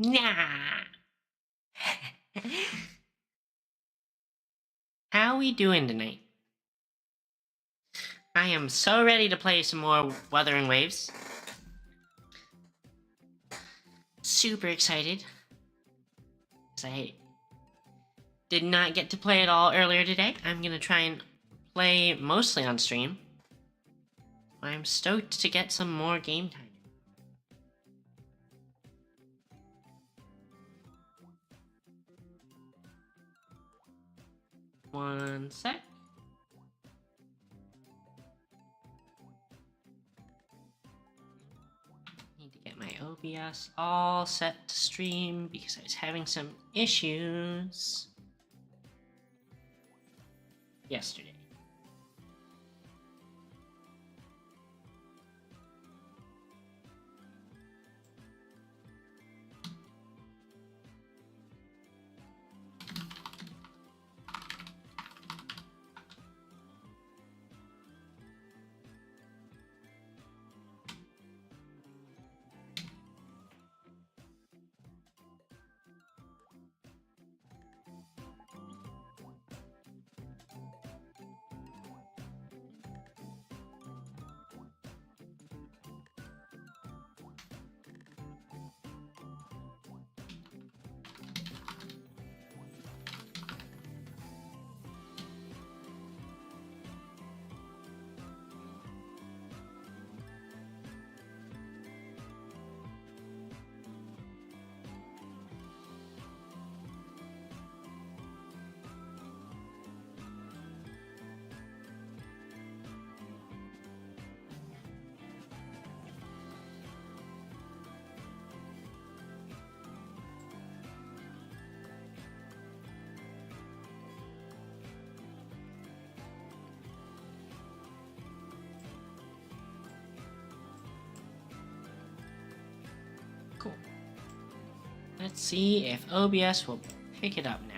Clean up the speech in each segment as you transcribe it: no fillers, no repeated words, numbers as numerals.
Nah. How we doing tonight? I am so ready to play some more Wuthering Waves. Super excited. Because I did not get to play it all earlier today. I'm going to try and play mostly on stream. I'm stoked to get some more game time. One sec. Need to get my OBS all set to stream because I was having some issues yesterday. Cool. Let's see if OBS will pick it up now.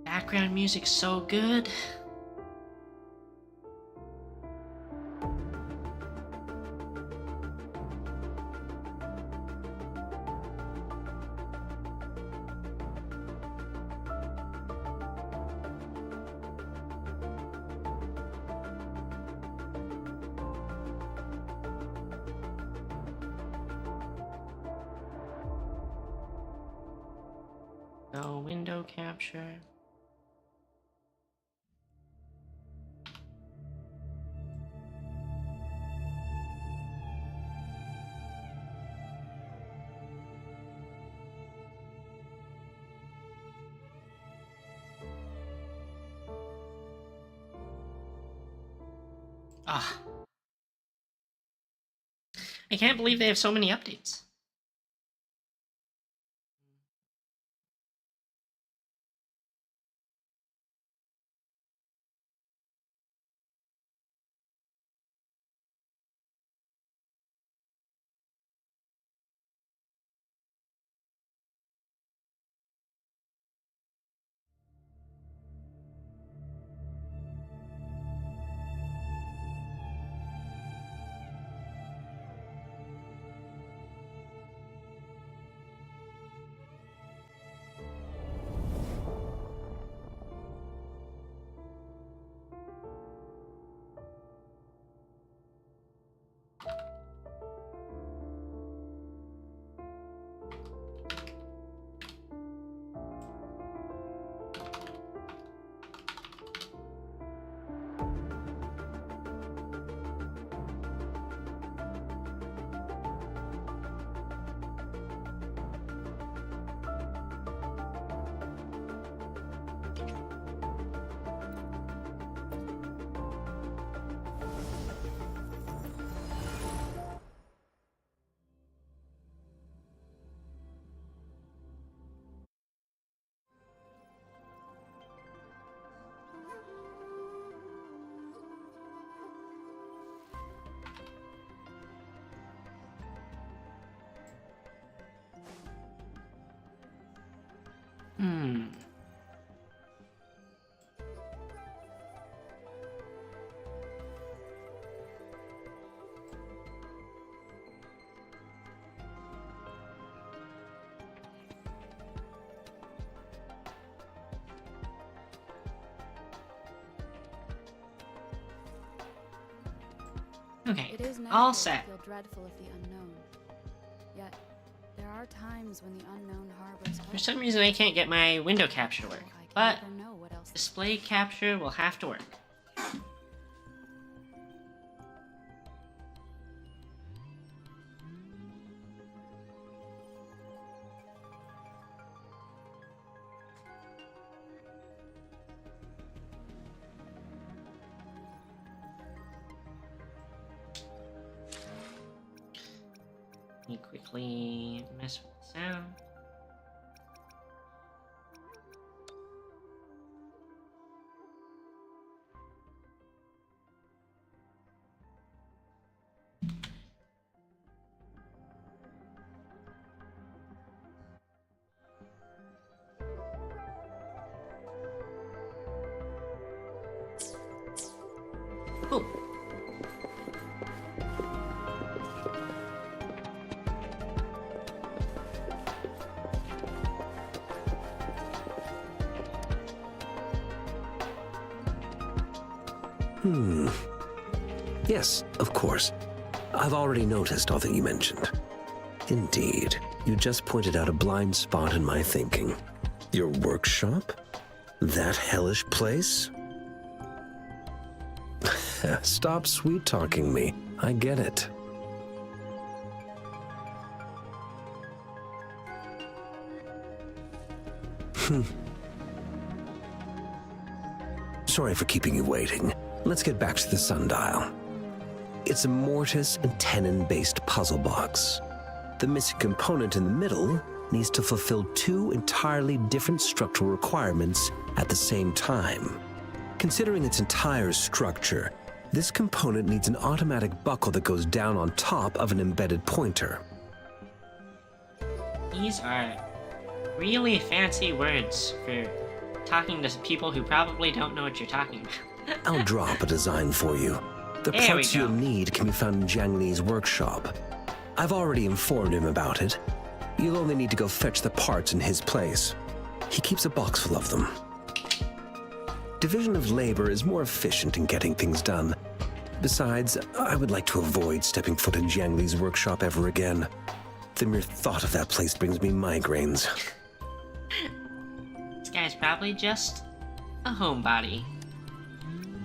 Background music's so good. No window capture. Ah. I can't believe they have so many updates. Hmm. Okay, It is all natural to set. feel dreadful of the unknown. Yet, there are times when the unknown harbors hope. For some reason, I can't get my window capture to work, I can but never know what else. display capture will have to work. Let me quickly mess with the sound. Cool. Yes, of course. I've already noticed all that you mentioned. Indeed, you just pointed out a blind spot in my thinking. Your workshop? That hellish place? Stop sweet-talking me. I get it. Sorry for keeping you waiting. Let's get back to the sundial. It's a mortise and tenon-based puzzle box. The missing component in the middle needs to fulfill two entirely different structural requirements at the same time. Considering its entire structure, this component needs an automatic buckle that goes down on top of an embedded pointer. These are really fancy words for talking to people who probably don't know what you're talking about. I'll drop a design for you. The There we parts go. you'll need can be found in Jiang Li's workshop. I've already informed him about it. You'll only need to go fetch the parts in his place. He keeps a box full of them. Division of labor is more efficient in getting things done. Besides, I would like to avoid stepping foot in Jiang Li's workshop ever again. The mere thought of that place brings me migraines. This guy's probably just a homebody.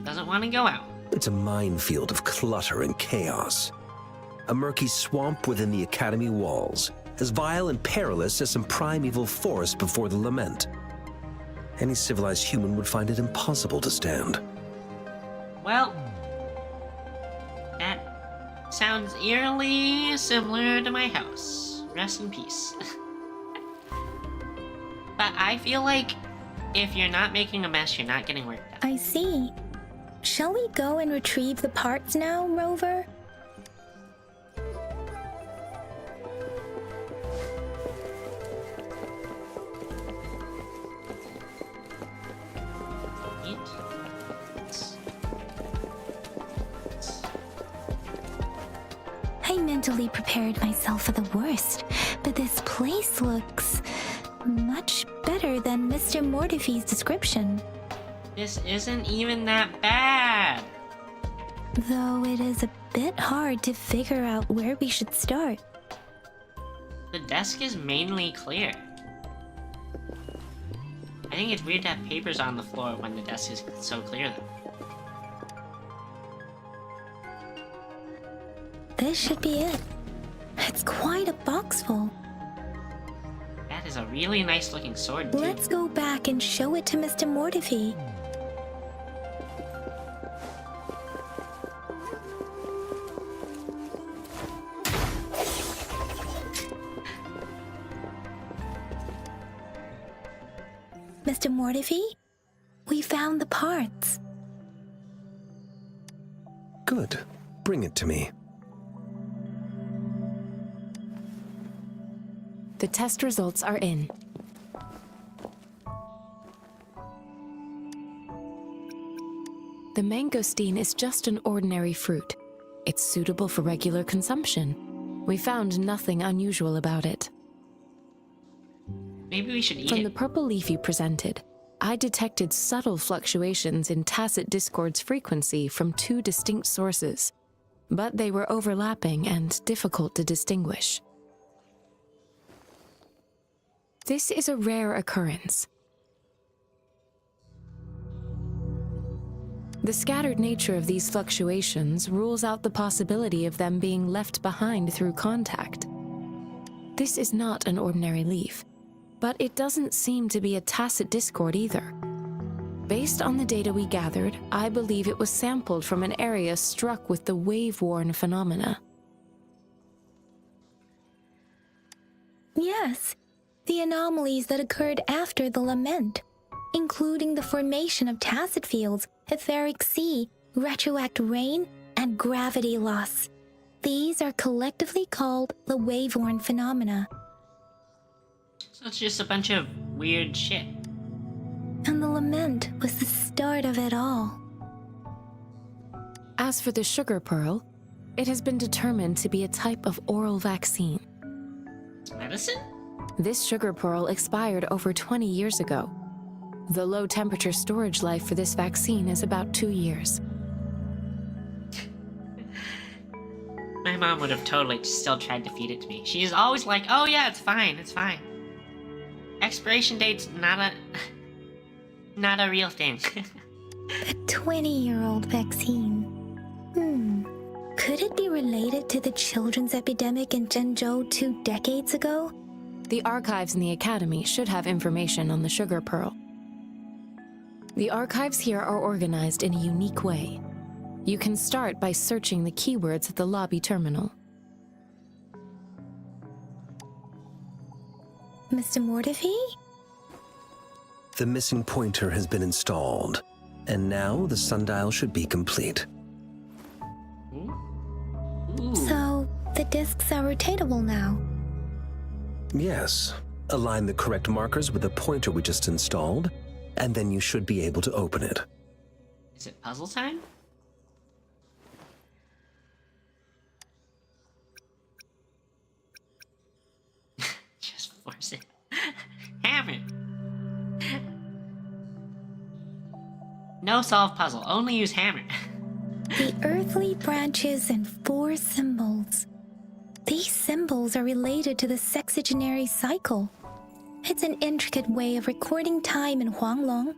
Doesn't want to go out. It's a minefield of clutter and chaos. A murky swamp within the Academy walls, as vile and perilous as some primeval forest before the lament. Any civilized human would find it impossible to stand. Well, that sounds eerily similar to my house. Rest in peace. But I feel like if you're not making a mess, you're not getting work done. I see. Shall we go and retrieve the parts now, Rover? I mentally prepared myself for the worst, but this place looks much better than Mr. Mortify's description. This isn't even that bad. Though it is a bit hard to figure out where we should start. The desk is mainly clear. I think it's weird to have papers on the floor when the desk is so clear, though. This should be it. It's quite a box full. That is a really nice looking sword, too. Let's go back and show it to Mr. Mortify. Mr. Mortify, we found the parts. Good. Bring it to me. The test results are in. the mangosteen is just an ordinary fruit. It's suitable for regular consumption. We found nothing unusual about it. Maybe we should eat From it. the purple leaf you presented, I detected subtle fluctuations in tacit discord's frequency from two distinct sources, but they were overlapping and difficult to distinguish. This is a rare occurrence. The scattered nature of these fluctuations rules out the possibility of them being left behind through contact. This is not an ordinary leaf, but it doesn't seem to be a tacit discord either. Based on the data we gathered, I believe it was sampled from an area struck with the wave-worn phenomena. Yes, the anomalies that occurred after the lament, including the formation of tacit fields, etheric sea, retroact rain, and gravity loss. These are collectively called the wave-worn phenomena. So it's just a bunch of weird shit. And the lament was the start of it all. As for the sugar pearl, it has been determined to be a type of oral vaccine. Medicine? This sugar pearl expired over 20 years ago. The low temperature storage life for this vaccine is about 2 years. My mom would have totally still tried to feed it to me. She's always like, oh yeah, it's fine, it's fine. Expiration date's not a real thing. A 20-year-old vaccine. Could it be related to the children's epidemic in Zhengzhou 2 decades ago? The archives in the Academy should have information on the sugar pearl. The archives here are organized in a unique way. You can start by searching the keywords at the lobby terminal. Mr. Mortefi? The missing pointer has been installed, and now the sundial should be complete. Ooh. So, the discs are rotatable now. Yes. Align the correct markers with the pointer we just installed, and then you should be able to open it. Is it puzzle time? Just force it. Hammer it. No solve puzzle, only use hammer. The earthly branches and 4 symbols. These symbols are related to the sexagenary cycle. It's an intricate way of recording time in Huanglong.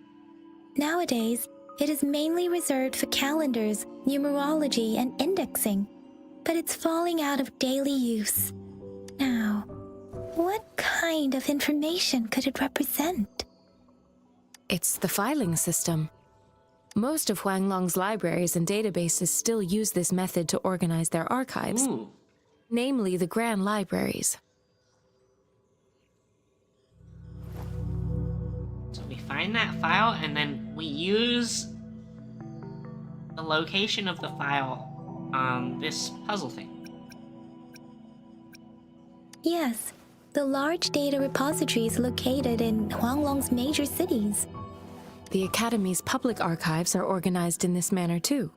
Nowadays, it is mainly reserved for calendars, numerology, and indexing, but it's falling out of daily use. Now, what kind of information could it represent? It's the filing system. Most of Huanglong's libraries and databases still use this method to organize their archives, Ooh. namely the Grand Libraries. So we find that file and then we use the location of the file on this puzzle thing. Yes, the large data repository is located in Huanglong's major cities. The Academy's public archives are organized in this manner too.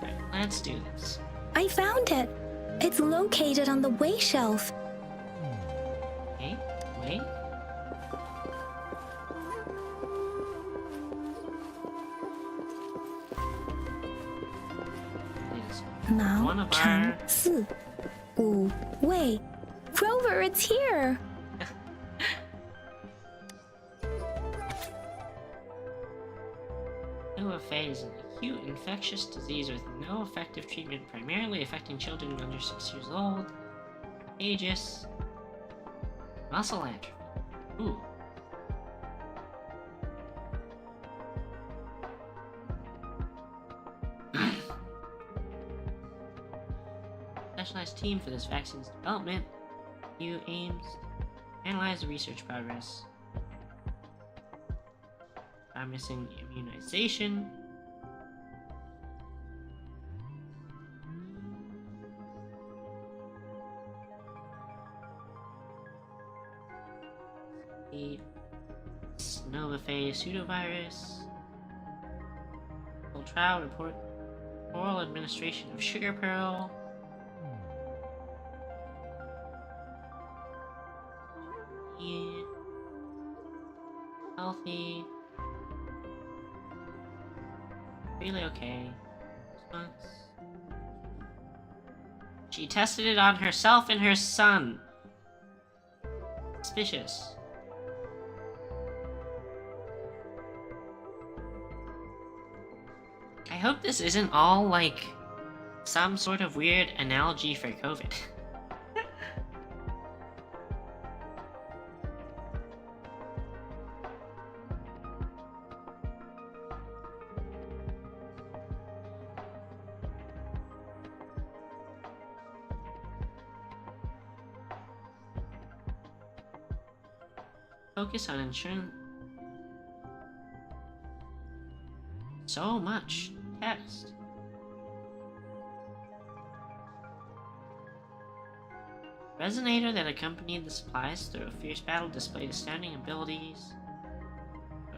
Okay, let's do this. I found it. It's located on the way shelf. Okay, wait. It's Mao, one of Cheng, our... Si, Wu, Wei. Rover, it's here. OFA is an acute infectious disease with no effective treatment, primarily affecting children under 6 years old. Aegis. Muscle atrophy. Ooh. That specialized team for this vaccine's development. You aims to analyze the research progress. Promising immunization. The Novafay pseudovirus. Full trial report. Oral administration of sugar pearl. Yeah. Healthy. Really okay. Response. She tested it on herself and her son. Suspicious. I hope this isn't all like some sort of weird analogy for COVID. Focus on ensuring so much text. Resonator that accompanied the supplies through a fierce battle displayed astounding abilities.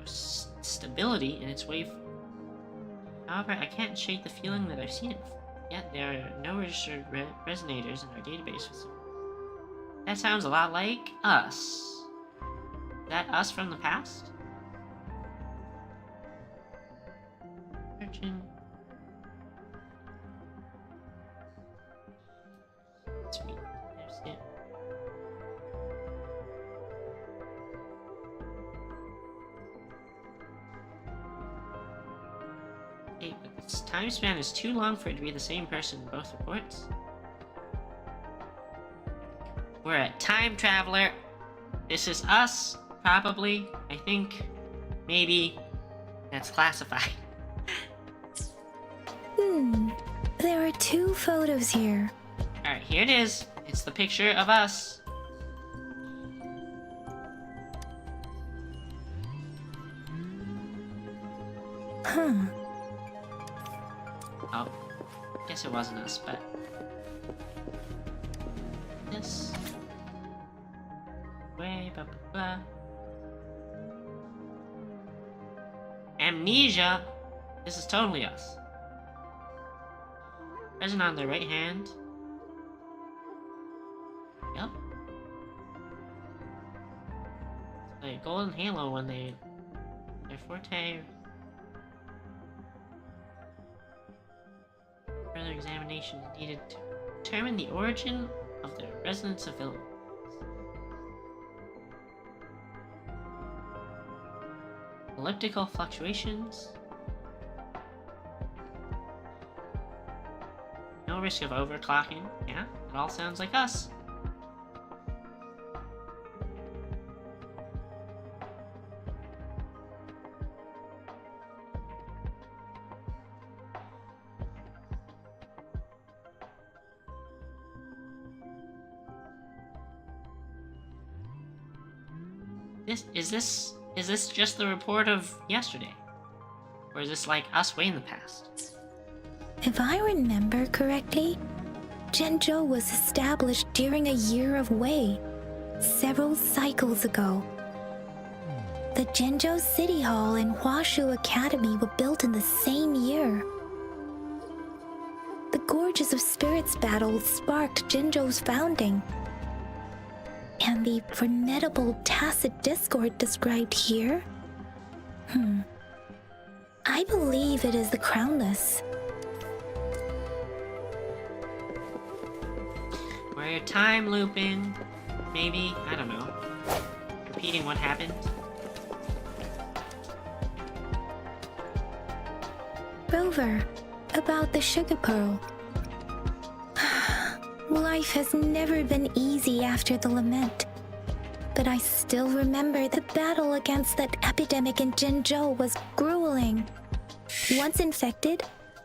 Stability in its wave. However, I can't shake the feeling that I've seen it before. Yet there are no registered resonators in our database facility. That sounds a lot like us. Is that us from the past? Searching. Sweet. There's it. Hey, but this time span is too long for it to be the same person in both reports. We're a time traveler. This is us, probably. I think. Maybe. That's classified. There are 2 photos here. Alright, here it is. It's the picture of us. Huh. Oh, guess it wasn't us, but this way, blah blah blah. Amnesia. This is totally us. Present on their right hand. Yep. It's like a golden halo when their forte. Further examination is needed to determine the origin of the resonance of villains. Elliptical fluctuations. No risk of overclocking. Yeah, it all sounds like us. Is this just the report of yesterday? Or is this like us way in the past? If I remember correctly, Zhenzhou was established during a year of Wei, several cycles ago. The Zhenzhou City Hall and Huashu Academy were built in the same year. The Gorges of Spirits battle sparked Zhenzhou's founding. And the formidable tacit discord described here? I believe it is the Crownless. We're time looping. Maybe, I don't know. Repeating what happened. Rover, about the sugar pearl. Life has never been easy after the lament. But I still remember the battle against that epidemic in Zhenzhou was grueling. Once infected,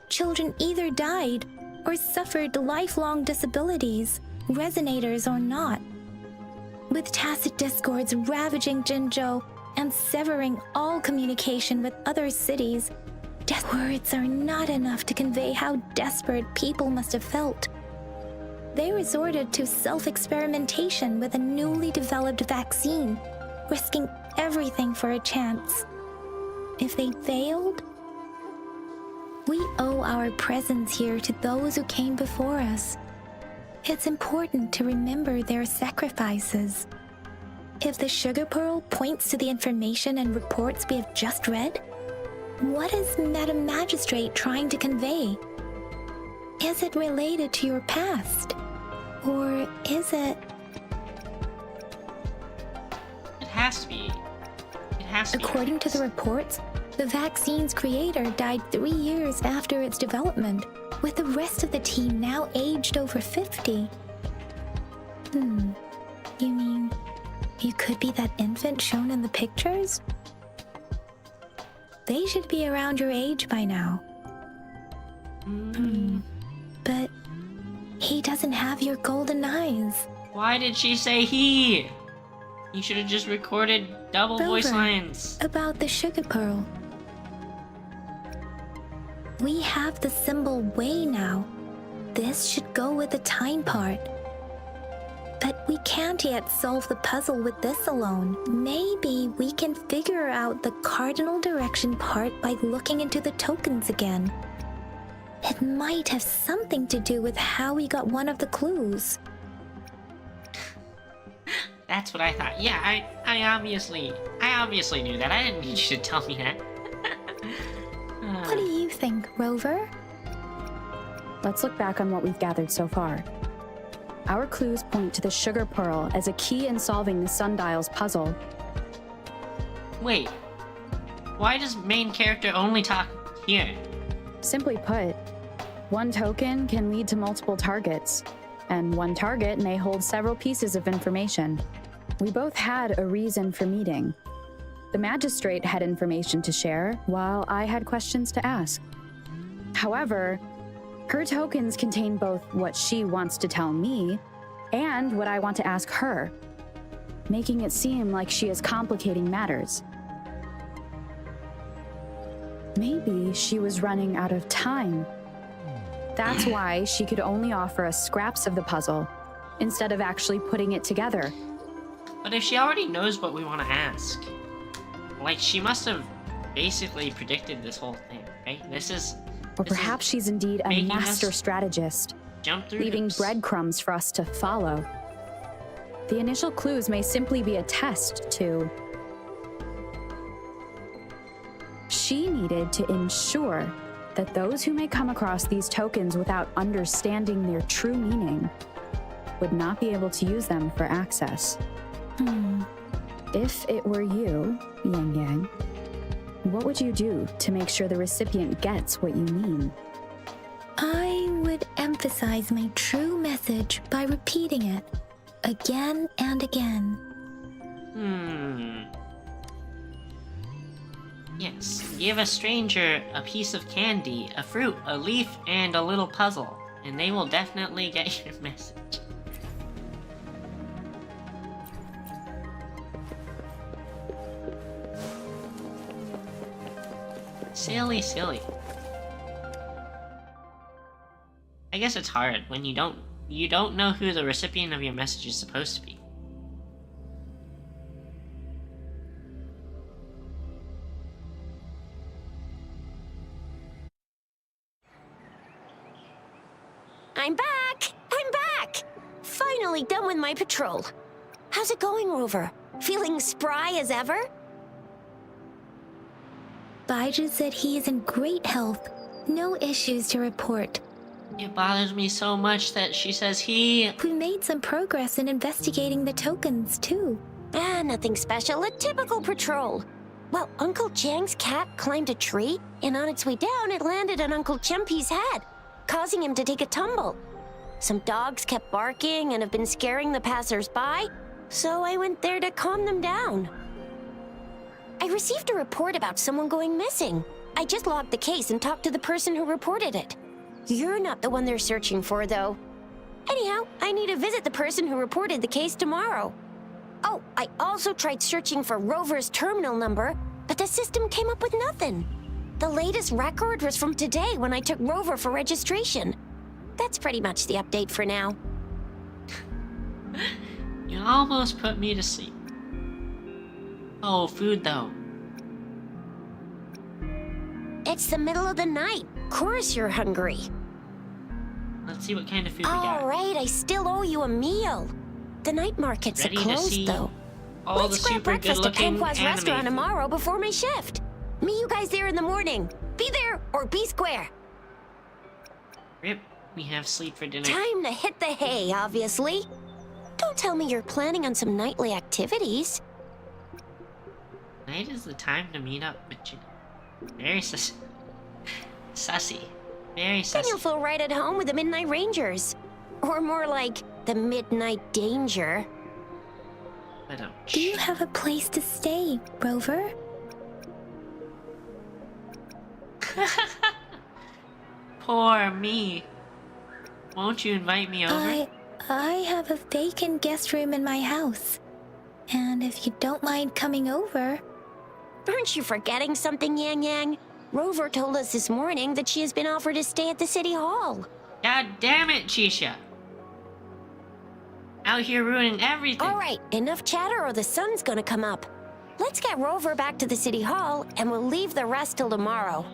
children either died or suffered lifelong disabilities, resonators or not. With tacit discords ravaging Jinzhou and severing all communication with other cities, words are not enough to convey how desperate people must have felt. They resorted to self-experimentation with a newly developed vaccine, risking everything for a chance. If they failed, we owe our presence here to those who came before us. It's important to remember their sacrifices. If the sugar pearl points to the information and reports we have just read, what is Madam Magistrate trying to convey? Is it related to your past? Or is it... It has to be. It has to be. According to the reports, the vaccine's creator died 3 years after its development, with the rest of the team now aged over 50. You mean you could be that infant shown in the pictures? They should be around your age by now. But he doesn't have your golden eyes. Why did she say he? You should have just recorded double voice Rover, lines. about the sugar pearl. We have the symbol way now. This should go with the time part. But we can't yet solve the puzzle with this alone. Maybe we can figure out the cardinal direction part by looking into the tokens again. It might have something to do with how we got one of the clues. That's what I thought. Yeah, I obviously knew that. I didn't need you to tell me that. What do you think, Rover? Let's look back on what we've gathered so far. Our clues point to the sugar pearl as a key in solving the sundial's puzzle. Wait, why does main character only talk here? Simply put, one token can lead to multiple targets, and one target may hold several pieces of information. We both had a reason for meeting. The magistrate had information to share, while I had questions to ask. However, her tokens contain both what she wants to tell me and what I want to ask her, making it seem like she is complicating matters. Maybe she was running out of time. That's why she could only offer us scraps of the puzzle, instead of actually putting it together. But if she already knows what we want to ask, like, she must have basically predicted this whole thing, right? Or perhaps she's indeed a making master us strategist, jump through leaving hoops. breadcrumbs for us to follow. The initial clues may simply be a test to... She needed to ensure that those who may come across these tokens without understanding their true meaning would not be able to use them for access. If it were you, Yang Yang, what would you do to make sure the recipient gets what you mean? I would emphasize my true message by repeating it again and again. Yes, give a stranger a piece of candy, a fruit, a leaf, and a little puzzle, and they will definitely get your message. Silly, silly. I guess it's hard when you don't know who the recipient of your message is supposed to be. I'm back! I'm back! Finally done with my patrol. How's it going, Rover? Feeling spry as ever? Baiju said he is in great health. No issues to report. It bothers me so much that she says he... We made some progress in investigating the tokens, too. Nothing special. A typical patrol. Well, Uncle Chang's cat climbed a tree, and on its way down, it landed on Uncle Chempi's head, causing him to take a tumble. Some dogs kept barking and have been scaring the passers-by, so I went there to calm them down. I received a report about someone going missing. I just logged the case and talked to the person who reported it. You're not the one they're searching for, though. Anyhow, I need to visit the person who reported the case tomorrow. Oh, I also tried searching for Rover's terminal number, but the system came up with nothing. The latest record was from today when I took Rover for registration. That's pretty much the update for now. You almost put me to sleep. Oh, food though. It's the middle of the night. Course you're hungry. Let's see what kind of food we got. All right, I still owe you a meal. The night markets Ready are to closed, see though. all Let's the grab super breakfast at good-looking Panqua's restaurant anime. tomorrow before my shift. Meet you guys there in the morning. Be there or be square. Rip, we have sleep for dinner. Time to hit the hay, obviously. Don't tell me you're planning on some nightly activities. Night is the time to meet up, but you know, very sussy. Very Then you'll sussy. feel right at home with the Midnight Rangers. Or more like the Midnight Danger. But Do you have a place to stay, Rover? Poor me. Won't you invite me over? I have a vacant guest room in my house. And if you don't mind coming over... Aren't you forgetting something, Yang Yang? Rover told us this morning that she has been offered to stay at the City Hall. God damn it, Chisha. Out here ruining everything. All right, enough chatter or the sun's gonna come up. Let's get Rover back to the City Hall, and we'll leave the rest till tomorrow.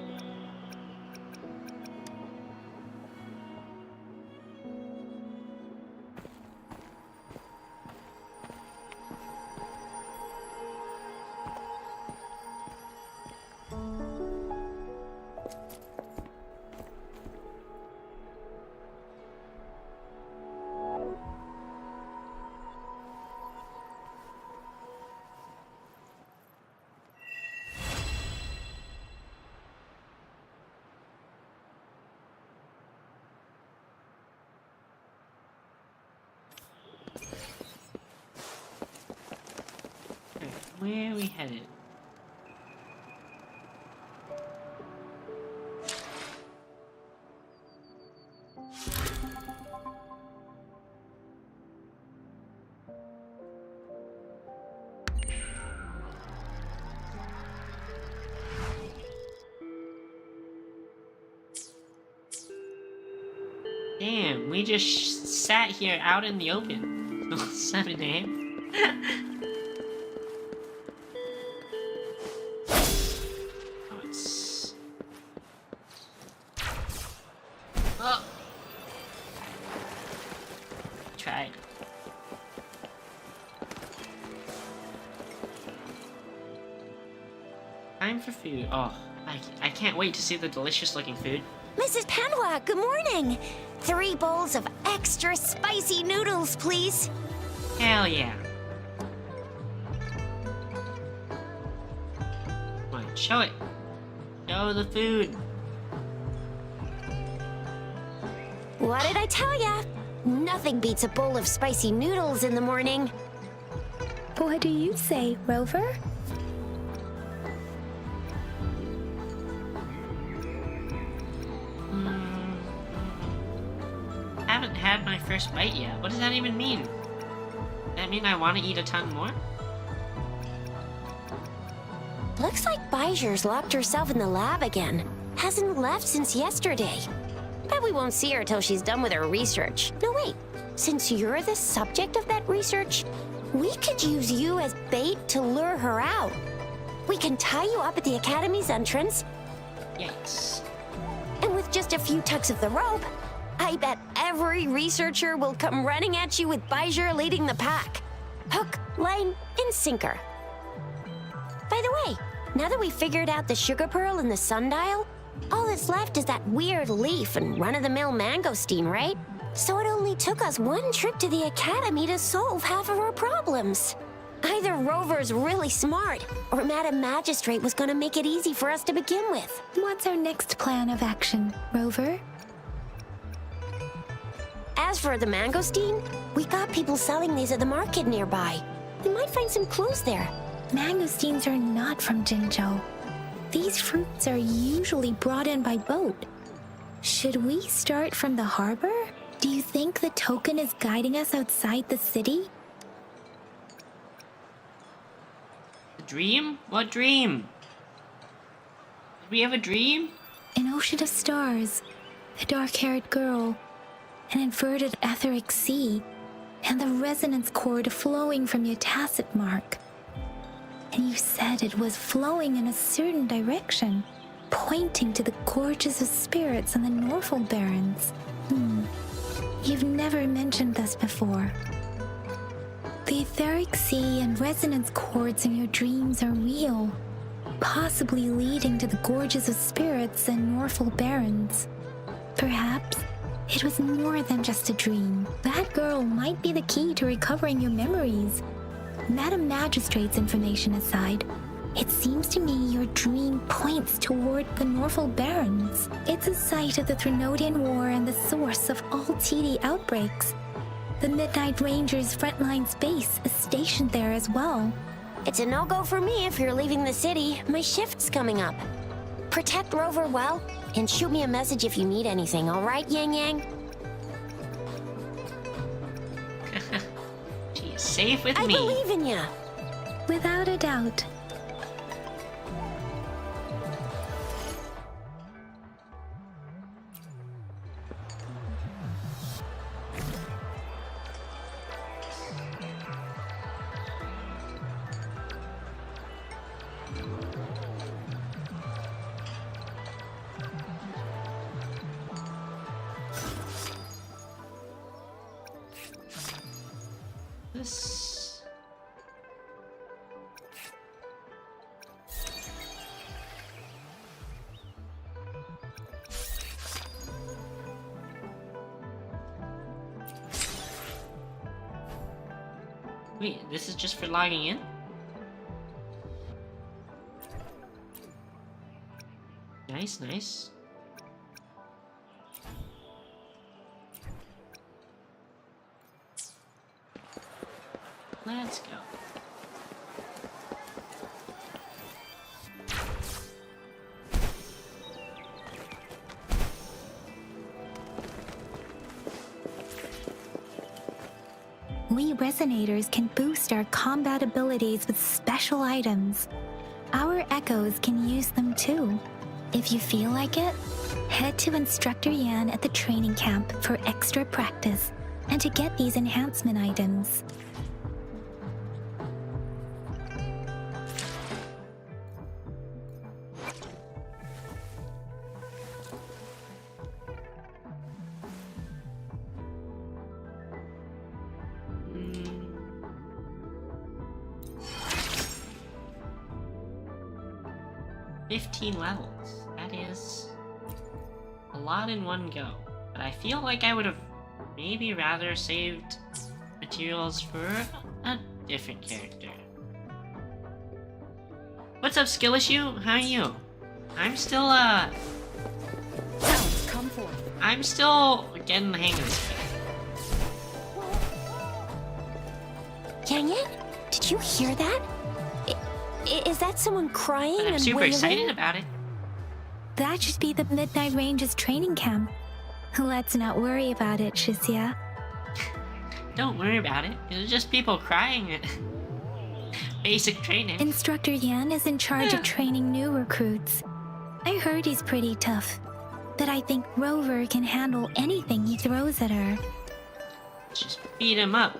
Where are we headed? Damn, we just sat here out in the open. 7 a.m. Oh, it's... Oh! Tried. Time for food. Oh, I can't wait to see the delicious looking food. Mrs. Panhua, good morning. 3 bowls of extra spicy noodles, please. Hell yeah. Come on, show it. Show the food. What did I tell ya? Nothing beats a bowl of spicy noodles in the morning. What do you say, Rover? Haven't had my first bite yet. What does that even mean? Does that mean I want to eat a ton more? Looks like Bijur's locked herself in the lab again. Hasn't left since yesterday. Bet we won't see her till she's done with her research. No, wait. Since you're the subject of that research, we could use you as bait to lure her out. We can tie you up at the Academy's entrance, Yikes. and with just a few tugs of the rope, I bet every researcher will come running at you with Bijur leading the pack. Hook, line, and sinker. By the way, now that we've figured out the sugar pearl and the sundial, all that's left is that weird leaf and run-of-the-mill mangosteen, right? So it only took us 1 trip to the Academy to solve half of our problems. Either Rover's really smart, or Madam Magistrate was gonna make it easy for us to begin with. What's our next plan of action, Rover? As for the mangosteen, we got people selling these at the market nearby. We might find some clues there. Mangosteens are not from Jinzhou. These fruits are usually brought in by boat. Should we start from the harbor? Do you think the token is guiding us outside the city? A dream? What dream? Did we have a dream? An ocean of stars, a dark-haired girl, an inverted etheric sea, and the resonance cord flowing from your tacit mark. And you said it was flowing in a certain direction, pointing to the gorges of spirits and the Norfolk Barrens. You've never mentioned this before. The etheric sea and resonance cords in your dreams are real, possibly leading to the gorges of spirits and Norfolk Barrens. Perhaps it was more than just a dream. That girl might be the key to recovering your memories. Madam Magistrate's information aside, it seems to me your dream points toward the Norfolk Barrens. It's a site of the Threnodian War and the source of all TD outbreaks. The Midnight Rangers' frontline base is stationed there as well. It's a no-go for me if you're leaving the city. My shift's coming up. Protect Rover well, and shoot me a message if you need anything, all right, Yang Yang? She's safe with I me. believe in ya. Without a doubt. This... Wait, this is just for logging in? Nice, nice. Let's go. We Resonators can boost our combat abilities with special items. Our Echoes can use them too. If you feel like it, head to Instructor Yan at the training camp for extra practice and to get these enhancement items. Mm. 15 levels. That is a lot in one go. But I feel like I would have maybe rather saved materials for a different character. What's up, Skill Issue? How are you? I'm still, Come forth. I'm still getting the hang of this game. Yang Yang, did you hear that? Is that someone crying But I'm and super wailing? excited about it. That should be the Midnight Ranges training camp. Let's not worry about it, Shisia. Don't worry about it. It's just people crying at basic training. Instructor Yan is in charge of training new recruits. I heard he's pretty tough, but I think Rover can handle anything he throws at her. Just beat him up.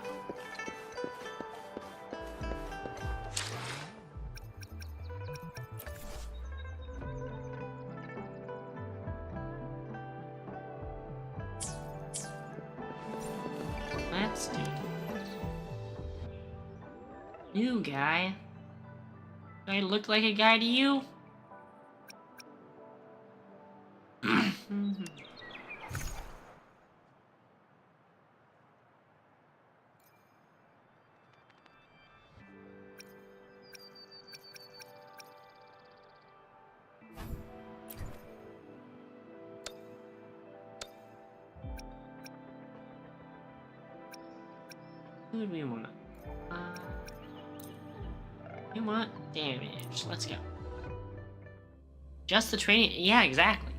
Let's do it. New guy. Do I look like a guy to you? Who do we want? We want damage. Let's go. Just the training. Yeah, exactly.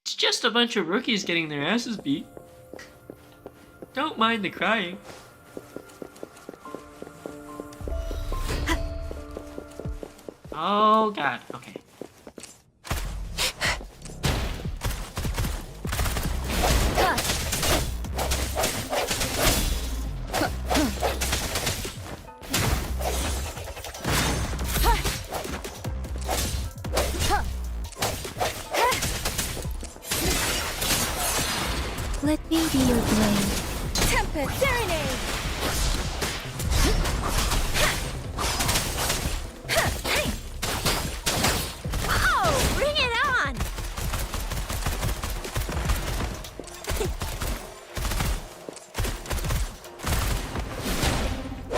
It's just a bunch of rookies getting their asses beat. Don't mind the crying. Oh god, okay. Let me be your blade. Tempest Serenade! Oh, bring it on!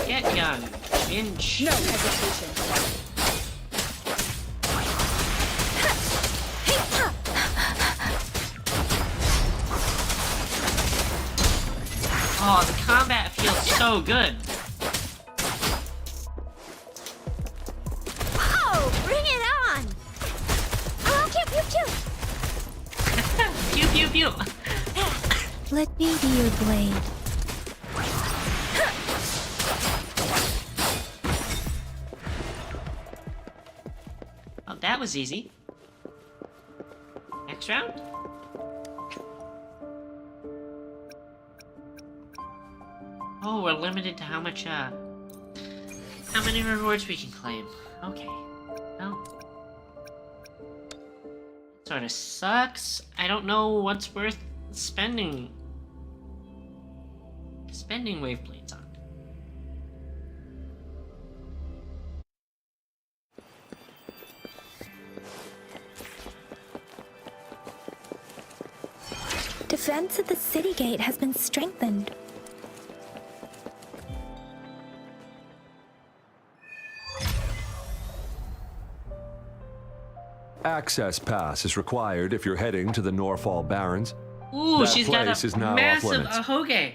Get young, inch. No hesitation. Oh, the combat feels so good. Oh, bring it on! Oh, pew, pew, pew! Pew pew pew. Let me be your blade. Oh, that was easy. Next round? Oh, we're limited to how many rewards we can claim. Okay. Well. Sorta sucks. I don't know what's worth spending wave blades on. Defense at the city gate has been strengthened. Access pass is required if you're heading to the Norfall Barrens. Ooh, That she's got place a is now off massive limits. ahoge.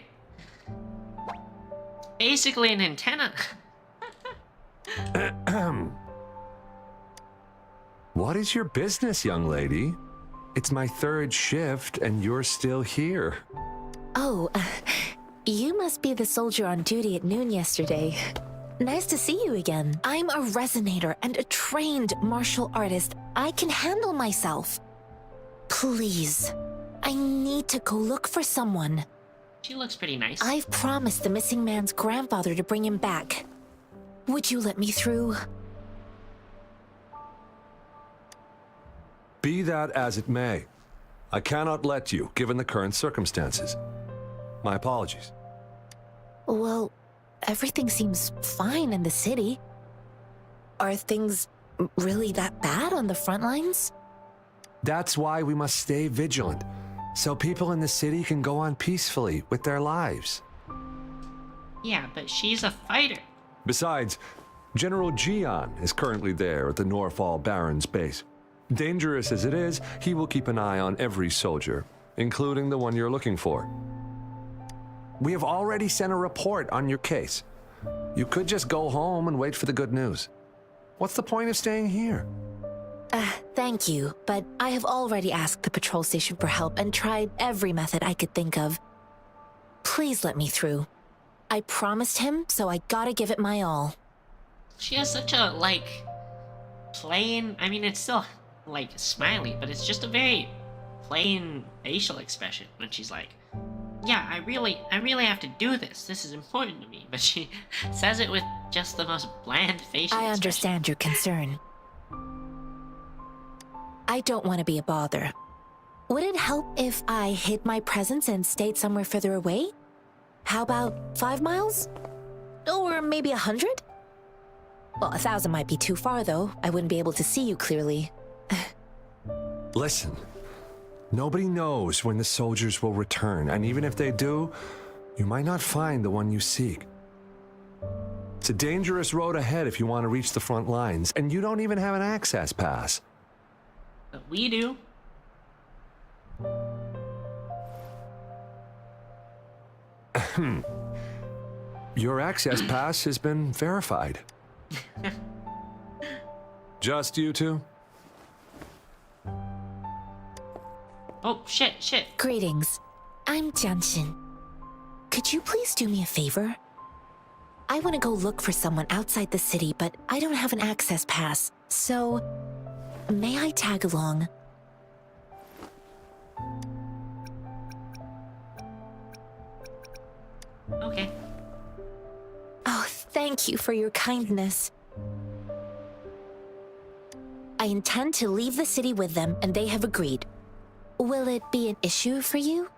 Basically an antenna. What is your business, young lady? It's my third shift and you're still here. Oh, you must be the soldier on duty at noon yesterday. Nice to see you again. I'm a resonator and a trained martial artist. I can handle myself. Please, I need to go look for someone. She looks pretty nice. I've promised the missing man's grandfather to bring him back. Would you let me through? Be that as it may, I cannot let you, given the current circumstances. My apologies. Well, everything seems fine in the city. Are things really that bad on the front lines? That's why we must stay vigilant, so people in the city can go on peacefully with their lives. Yeah, but she's a fighter. Besides, General Gian is currently there at the Norfall Barrens base. Dangerous as it is, he will keep an eye on every soldier, including the one you're looking for. We have already sent a report on your case. You could just go home and wait for the good news. What's the point of staying here? Thank you, but I have already asked the patrol station for help and tried every method I could think of. Please let me through. I promised him, so I gotta give it my all. She has such a, like, plain... I mean, it's still, like, smiley, but it's just a very plain facial expression when she's like, yeah, I really have to do this. This is important to me. But she says it with just the most bland facial I expression. understand your concern. I don't want to be a bother. Would it help if I hid my presence and stayed somewhere further away? How about 5 miles? Or maybe 100? Well, 1,000 might be too far, though. I wouldn't be able to see you clearly. Listen, nobody knows when the soldiers will return, and even if they do, you might not find the one you seek. It's a dangerous road ahead if you want to reach the front lines, and you don't even have an access pass. But we do. Your access pass has been verified. Just you two? Oh, shit. Greetings. I'm Jianshin. Could you please do me a favor? I want to go look for someone outside the city, but I don't have an access pass. So, may I tag along? Okay. Oh, thank you for your kindness. I intend to leave the city with them, and they have agreed. Will it be an issue for you?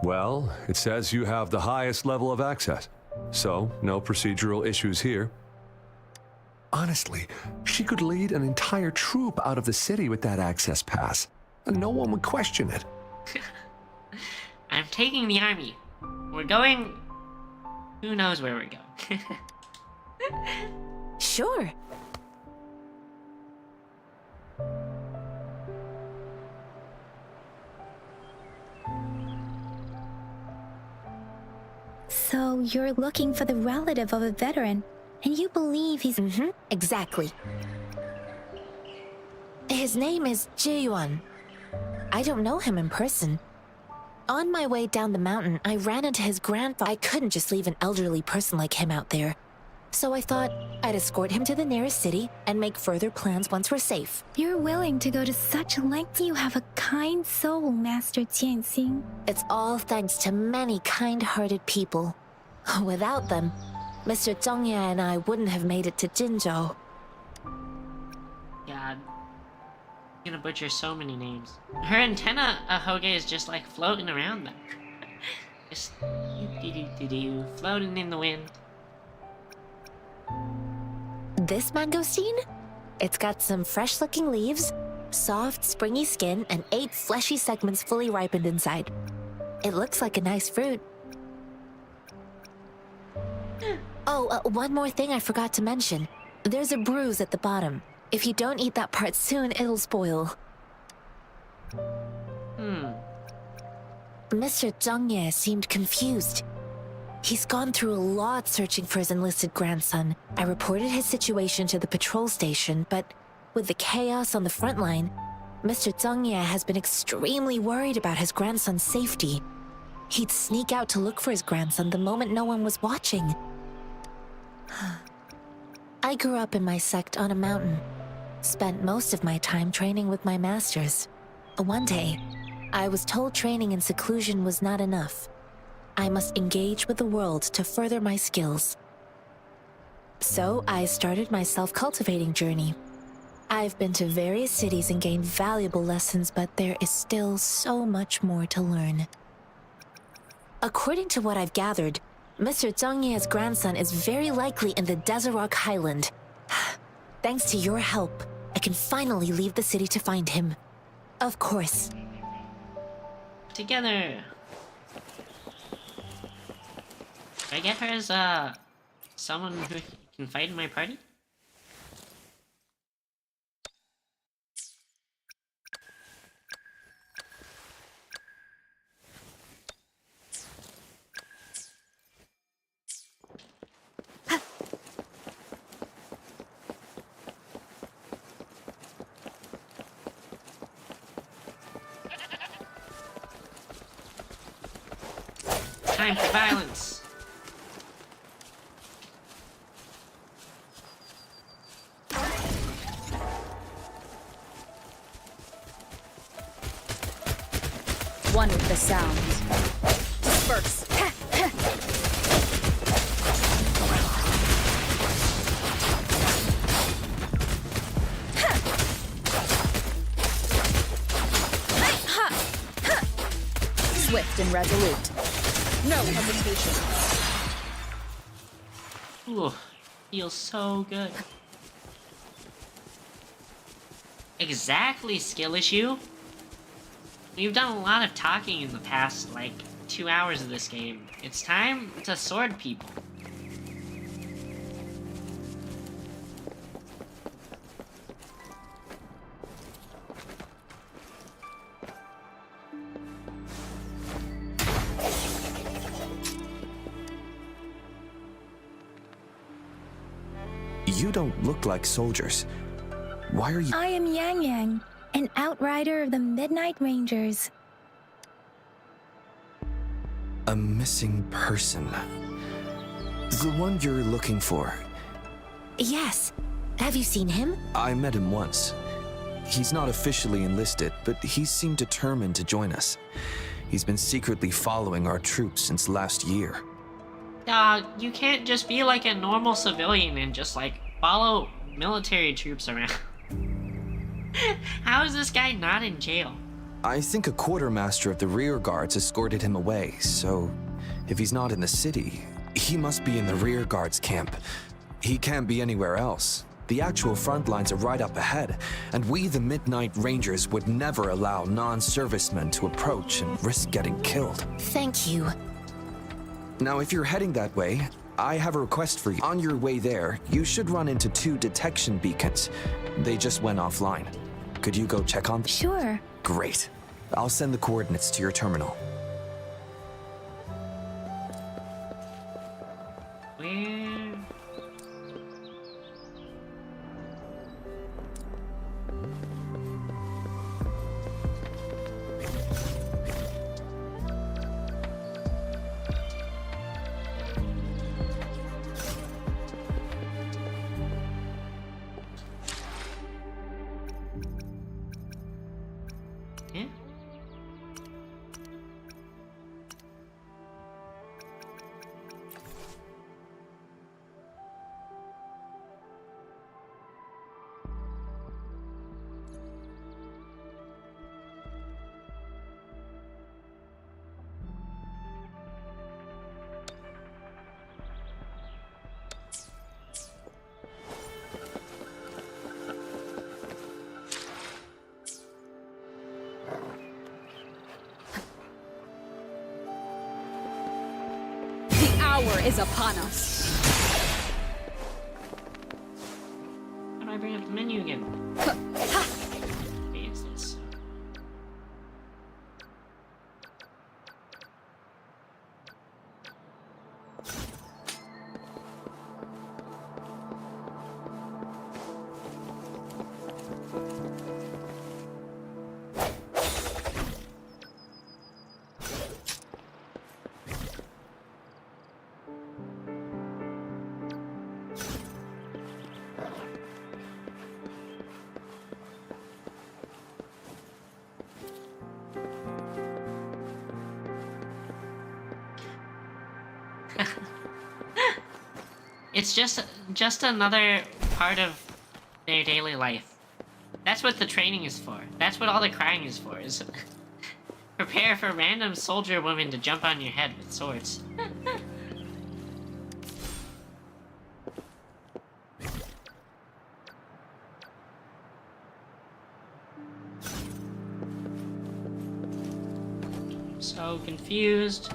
Well, it says you have the highest level of access, so no procedural issues here. Honestly, she could lead an entire troop out of the city with that access pass, and no one would question it. I'm taking the army. We're going... Who knows where we're going? Sure. So you're looking for the relative of a veteran, and you believe he's... Mm-hmm, exactly. His name is Ji-yuan. I don't know him in person. On my way down the mountain, I ran into his grandfather. I couldn't just leave an elderly person like him out there. So I thought I'd escort him to the nearest city and make further plans once we're safe. You're willing to go to such lengths. You have a kind soul, Master Jianxing. It's all thanks to many kind-hearted people. Without them, Mr. Zhongye and I wouldn't have made it to Jinzhou. God. I'm gonna butcher so many names. Her antenna, Hoge, is just like floating around them. Just doo-doo-doo-doo, floating in the wind. This mangosteen? It's got some fresh-looking leaves, soft, springy skin, and 8 fleshy segments fully ripened inside. It looks like a nice fruit. Oh, one more thing I forgot to mention. There's a bruise at the bottom. If you don't eat that part soon, it'll spoil. Mr. Zhongye seemed confused. He's gone through a lot searching for his enlisted grandson. I reported his situation to the patrol station, but with the chaos on the front line, Mr. Zhongye has been extremely worried about his grandson's safety. He'd sneak out to look for his grandson the moment no one was watching. I grew up in my sect on a mountain. Spent most of my time training with my masters. One day, I was told training in seclusion was not enough. I must engage with the world to further my skills. So I started my self-cultivating journey. I've been to various cities and gained valuable lessons, but there is still so much more to learn. According to what I've gathered, Mr. Zhongye's grandson is very likely in the Desert Highland. Thanks to your help, I can finally leave the city to find him. Of course. Together. Should I get her as, someone who can fight in my party? Time for violence. One with the sounds. Disperse. Swift and resolute. No hesitation. Ooh, feels so good. Exactly, skill issue. We've done a lot of talking in the past, like, 2 hours of this game. It's time to sword people. You don't look like soldiers. Why are you... I am Yang Yang, an outrider of the Midnight Rangers. A missing person. The one you're looking for. Yes. Have you seen him? I met him once. He's not officially enlisted, but he seemed determined to join us. He's been secretly following our troops since last year. Dog, you can't just be like a normal civilian and just like follow military troops around. How is this guy not in jail? I think a quartermaster of the rear guards escorted him away, so if he's not in the city, he must be in the rear guards camp. He can't be anywhere else. The actual front lines are right up ahead, and we, the Midnight Rangers, would never allow non-servicemen to approach and risk getting killed. Thank you. Now, if you're heading that way, I have a request for you. On your way there, you should run into 2 detection beacons. They just went offline. Could you go check on them? Sure. Great. I'll send the coordinates to your terminal. Where? Yeah. The hour is upon us. How do I bring up the menu again? Okay, it's this. It's just another part of their daily life. That's what the training is for. That's what all the crying is for, is prepare for random soldier women to jump on your head with swords. So confused.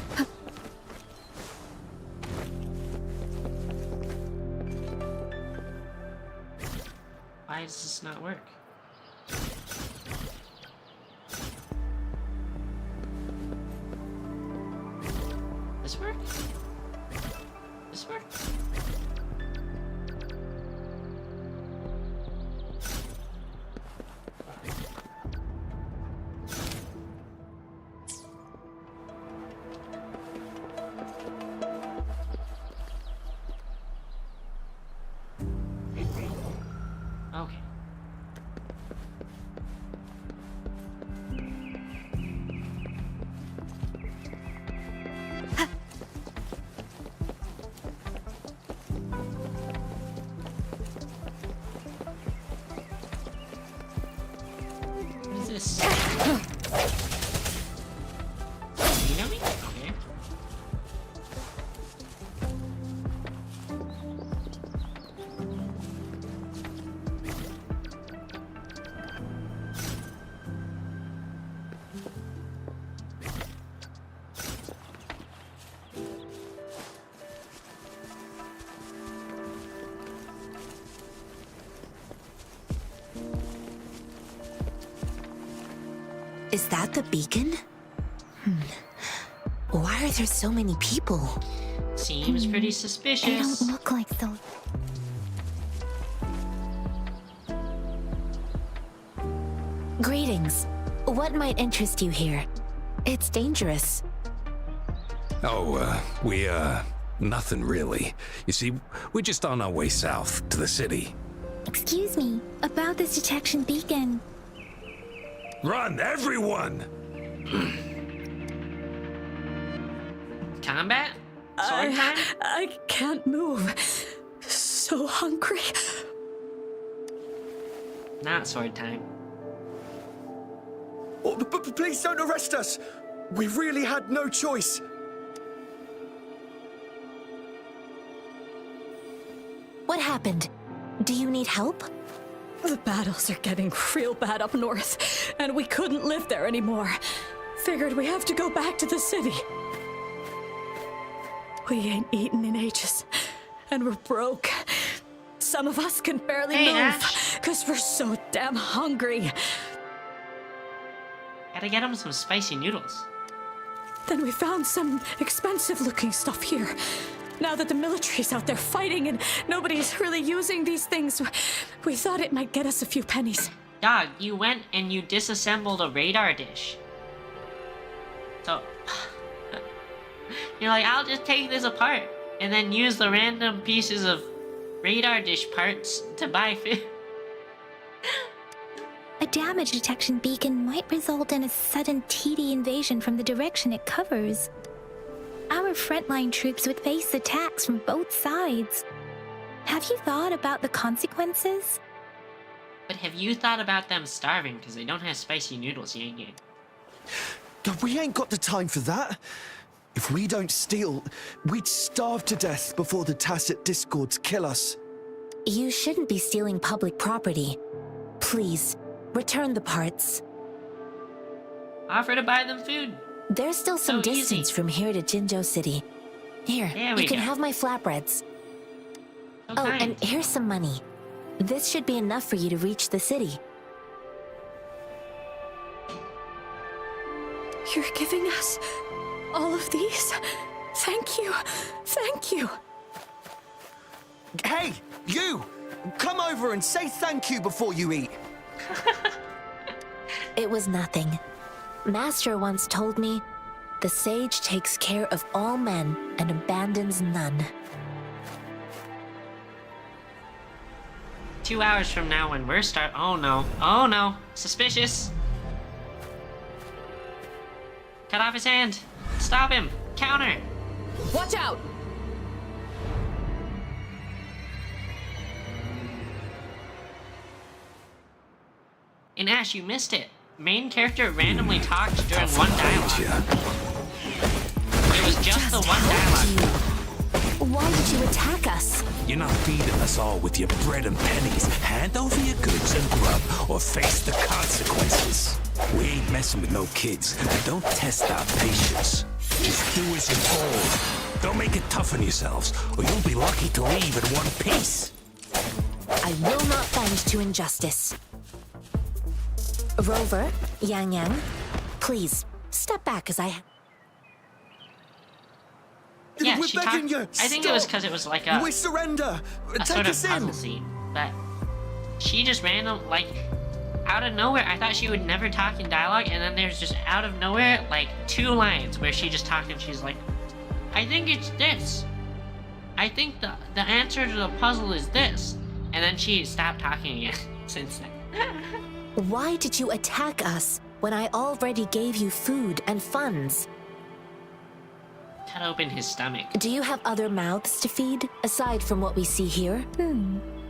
Why does this not work? This work? This work? Okay. What is this? You know me? Okay. Is that the beacon? Why are there so many people? Seems pretty They suspicious. don't look like Greetings. What might interest you here? It's dangerous. Oh, nothing really. You see, we're just on our way south to the city. Excuse me, about this detection beacon. Run, everyone! Combat? Sword time? I can't move. So hungry. Not sword time. Oh, please don't arrest us! We really had no choice. What happened? Do you need help? The battles are getting real bad up north, and we couldn't live there anymore. Figured we have to go back to the city. We ain't eaten in ages, and we're broke. Some of us can barely Hey, move, Ash. because we're so damn hungry. Gotta get him some spicy noodles. Then we found some expensive-looking stuff here. Now that the military's out there fighting and nobody's really using these things, we thought it might get us a few pennies. Dog, you went and you disassembled a radar dish. So, you're like, I'll just take this apart and then use the random pieces of radar dish parts to buy food. A damage detection beacon might result in a sudden TD invasion from the direction it covers. Our frontline troops would face attacks from both sides. Have you thought about the consequences? But have you thought about them starving because they don't have spicy noodles, Yang Yang? God, we ain't got the time for that. If we don't steal, we'd starve to death before the tacit discords kill us. You shouldn't be stealing public property. Please, return the parts. Offer to buy them food. There's still some So easy. distance from here to Jinzhou City. Here, There we you can go. have my flatbreads. So Oh, kind. and here's some money. This should be enough for you to reach the city. You're giving us all of these? Thank you. Thank you. Hey, you! Come over and say thank you before you eat. It was nothing. Master once told me, the sage takes care of all men and abandons none. 2 hours from now when we're oh no. Oh no. Suspicious. Cut off his hand. Stop him. Counter. Watch out! And Ash, you missed it. Main character randomly talked during one dialogue. It was just the one dialogue. Why did you attack us? You're not feeding us all with your bread and pennies. Hand over your goods and grub, or face the consequences. We ain't messing with no kids. Don't test our patience. Just do as you're told. Don't make it tough on yourselves, or you'll be lucky to leave in one piece. I will not bend to injustice. Rover, Yang Yang, please, step back as I... Yeah, We're she begging talked. you. I think it was Stop. because it was like a We surrender. Take sort of us in. puzzle scene. But she just like out of nowhere. I thought she would never talk in dialogue, and then there's just out of nowhere like 2 lines where she just talked and she's like, "I think it's this. I think the answer to the puzzle is this." And then she stopped talking again since then. Why did you attack us when I already gave you food and funds? Cut open his stomach. Do you have other mouths to feed, aside from what we see here?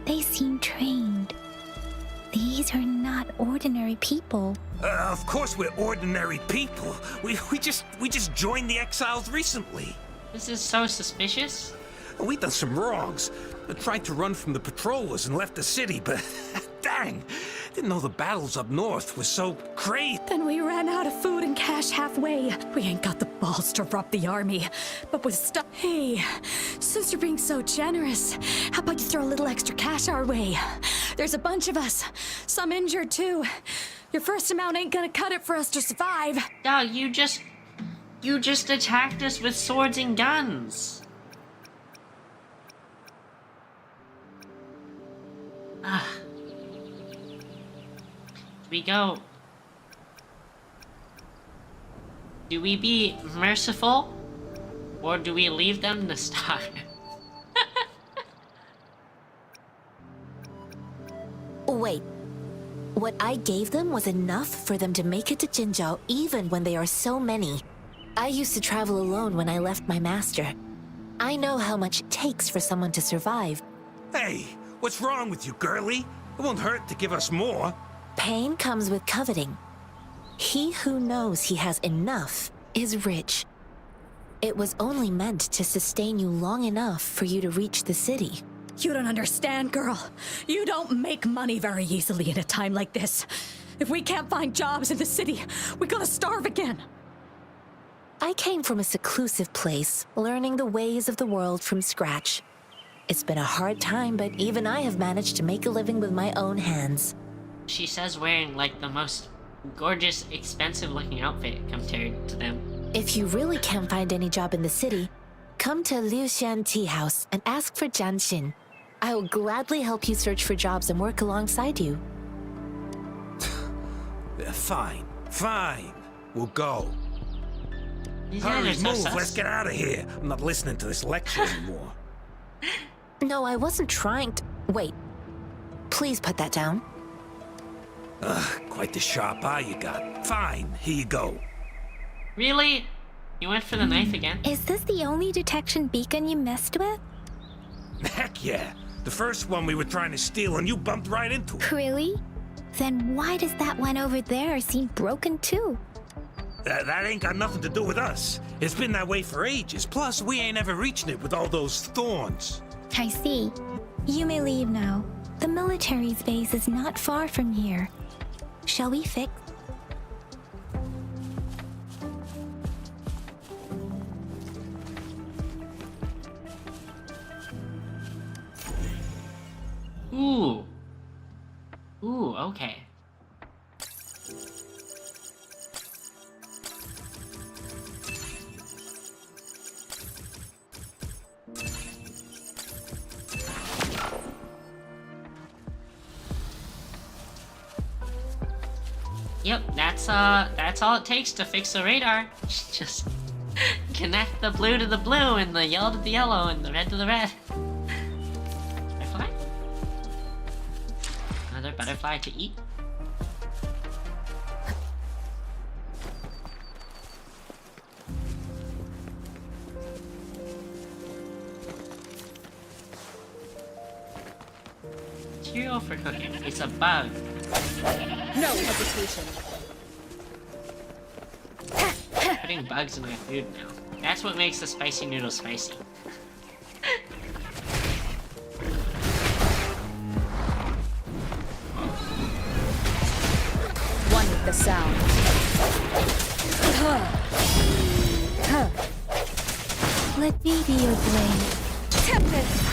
They seem trained. These are not ordinary people. Of course we're ordinary people. We just joined the exiles recently. This is so suspicious. We done some wrongs. I tried to run from the patrollers and left the city, but dang, didn't know the battles up north were so crazy. Then we ran out of food and cash halfway. We ain't got the balls to rob the army. But with stuff... Hey, since you're being so generous, how about you throw a little extra cash our way? There's a bunch of us. Some injured, too. Your first amount ain't gonna cut it for us to survive. Dog, you just attacked us with swords and guns. Ah. We go Do we be merciful? Or do we leave them to starve? Wait. What I gave them was enough for them to make it to Jinzhou even when they are so many. I used to travel alone when I left my master. I know how much it takes for someone to survive. Hey, what's wrong with you, girlie? It won't hurt to give us more. Pain comes with coveting. He who knows he has enough is rich. It was only meant to sustain you long enough for you to reach the city. You don't understand, girl. You don't make money very easily in a time like this. If we can't find jobs in the city, we're gonna starve again. I came from a seclusive place, learning the ways of the world from scratch. It's been a hard time, but even I have managed to make a living with my own hands. She says wearing like the most gorgeous, expensive looking outfit compared to them. If you really can't find any job in the city, come to Liuxian Tea House and ask for Jian Xin. I will gladly help you search for jobs and work alongside you. Fine, fine. We'll go. These Hurry, guys are so move, sus. let's get out of here. I'm not listening to this lecture anymore. No, I wasn't trying to... Wait. Please put that down. Ugh, quite the sharp eye you got. Fine, here you go. Really? You went for the knife again? Is this the only detection beacon you messed with? Heck yeah. The first one we were trying to steal and you bumped right into it. Really? Then why does that one over there seem broken too? That ain't got nothing to do with us. It's been that way for ages. Plus, we ain't ever reaching it with all those thorns. I see. You may leave now. The military's base is not far from here. Shall we fix? Ooh. Ooh, okay. Yep, that's all it takes to fix the radar. Just connect the blue to the blue and the yellow to the yellow and the red to the red. Butterfly? Another butterfly to eat? Material for cooking. It's a bug. No hesitation. Putting bugs in my food now. That's what makes the spicy noodle spicy. One with the sound. Let me be your blade. Tempest!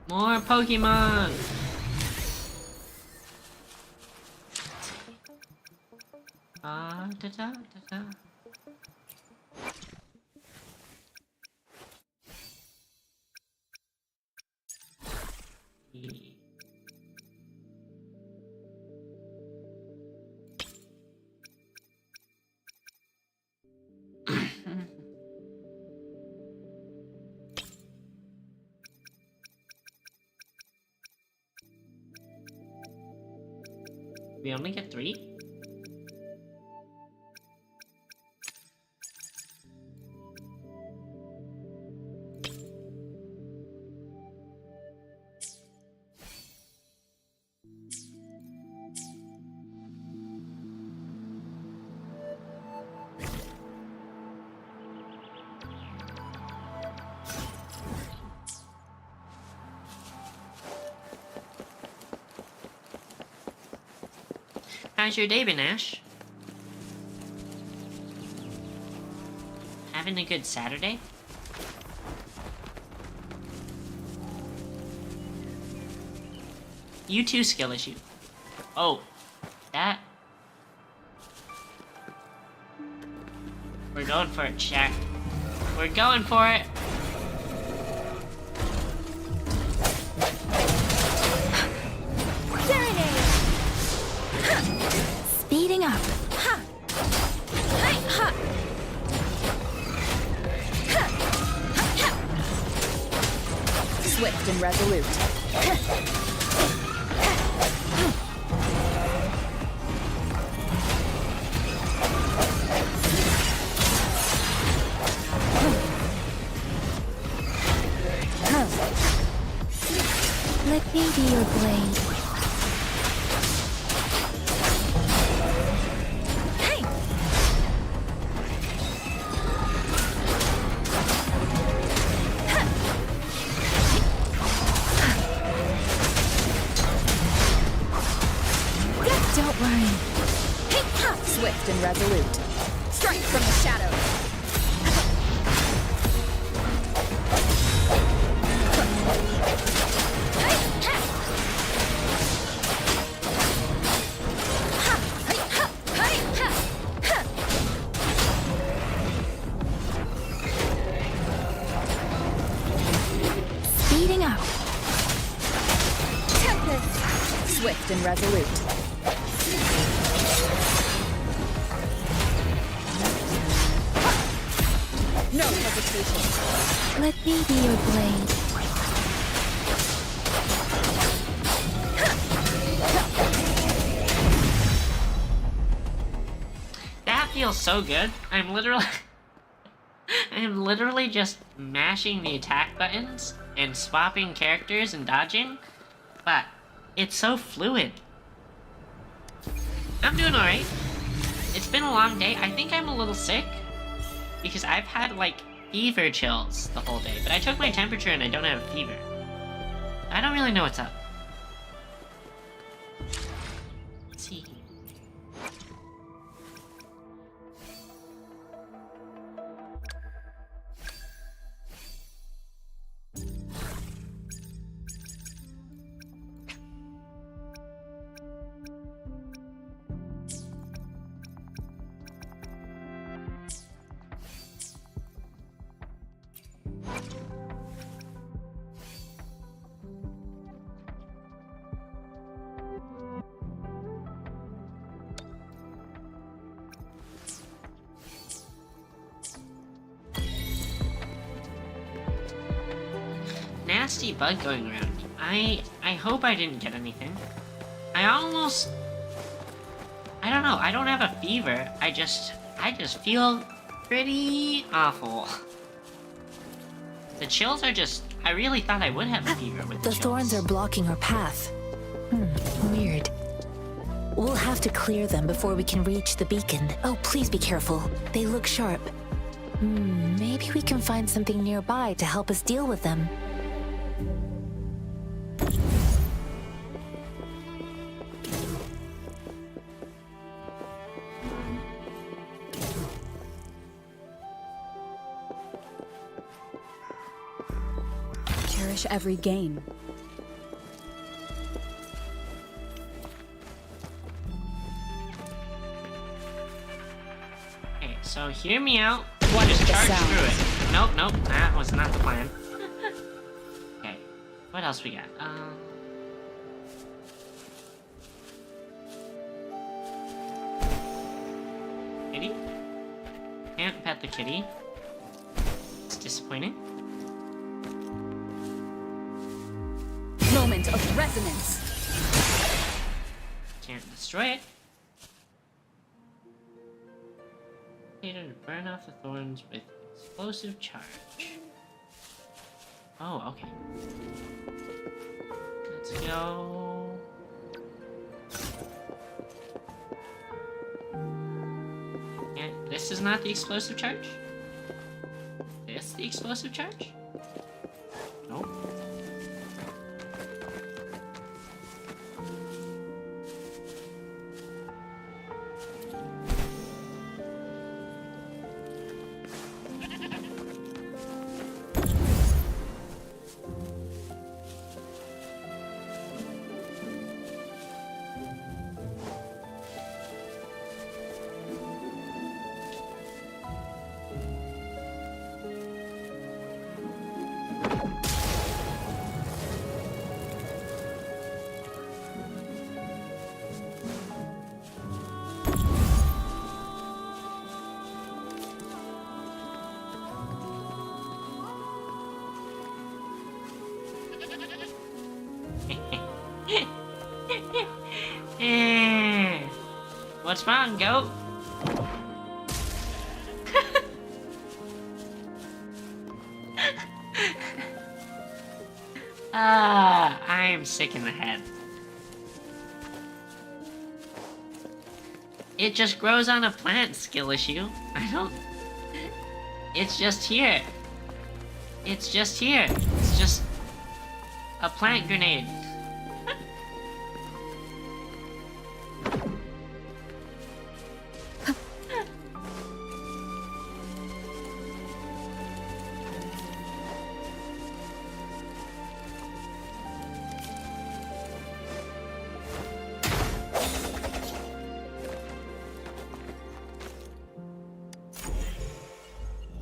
More Pokemon! Da-da. We only get 3? How's your day been, Ash? Having a good Saturday? You too, skill issue. Oh, that? We're going for it, Shaq. We're going for it! Speeding up. Ha! Hey, ha! Swift and resolute. Let me be your blade. Hey! Don't worry. Hey, ha! Swift and resolute. Strike from the shadows. Speeding up. Tempest. Swift and resolute. No hesitation. Let me be your blade. That feels so good. I'm literally just mashing the attack buttons and swapping characters and dodging, but it's so fluid. I'm doing alright. It's been a long day. I think I'm a little sick because I've had like fever chills the whole day, but I took my temperature and I don't have a fever. I don't really know what's up. Let's see. Nasty bug going around. I hope I didn't get anything. I don't know, I don't have a fever. I just feel pretty awful. The chills are just, I really thought I would have a fever with the The thorns are chills. blocking our path. Weird. We'll have to clear them before we can reach the beacon. Oh, please be careful. They look sharp. Maybe we can find something nearby to help us deal with them. Cherish every gain. Okay, so hear me out. Watch Just the charge sound. through it. Nope, that was not the plan. Okay, what else we got? Kitty? Can't pet the kitty. It's disappointing. Moment of resonance. Can't destroy it. To burn off the thorns with explosive charge. Oh, okay. Let's go. Yeah, this is not the explosive charge? This the explosive charge? Nope. What's wrong, goat? I am sick in the head. It just grows on a plant, skill issue. I don't... It's just here. It's just here. It's just... a plant grenade.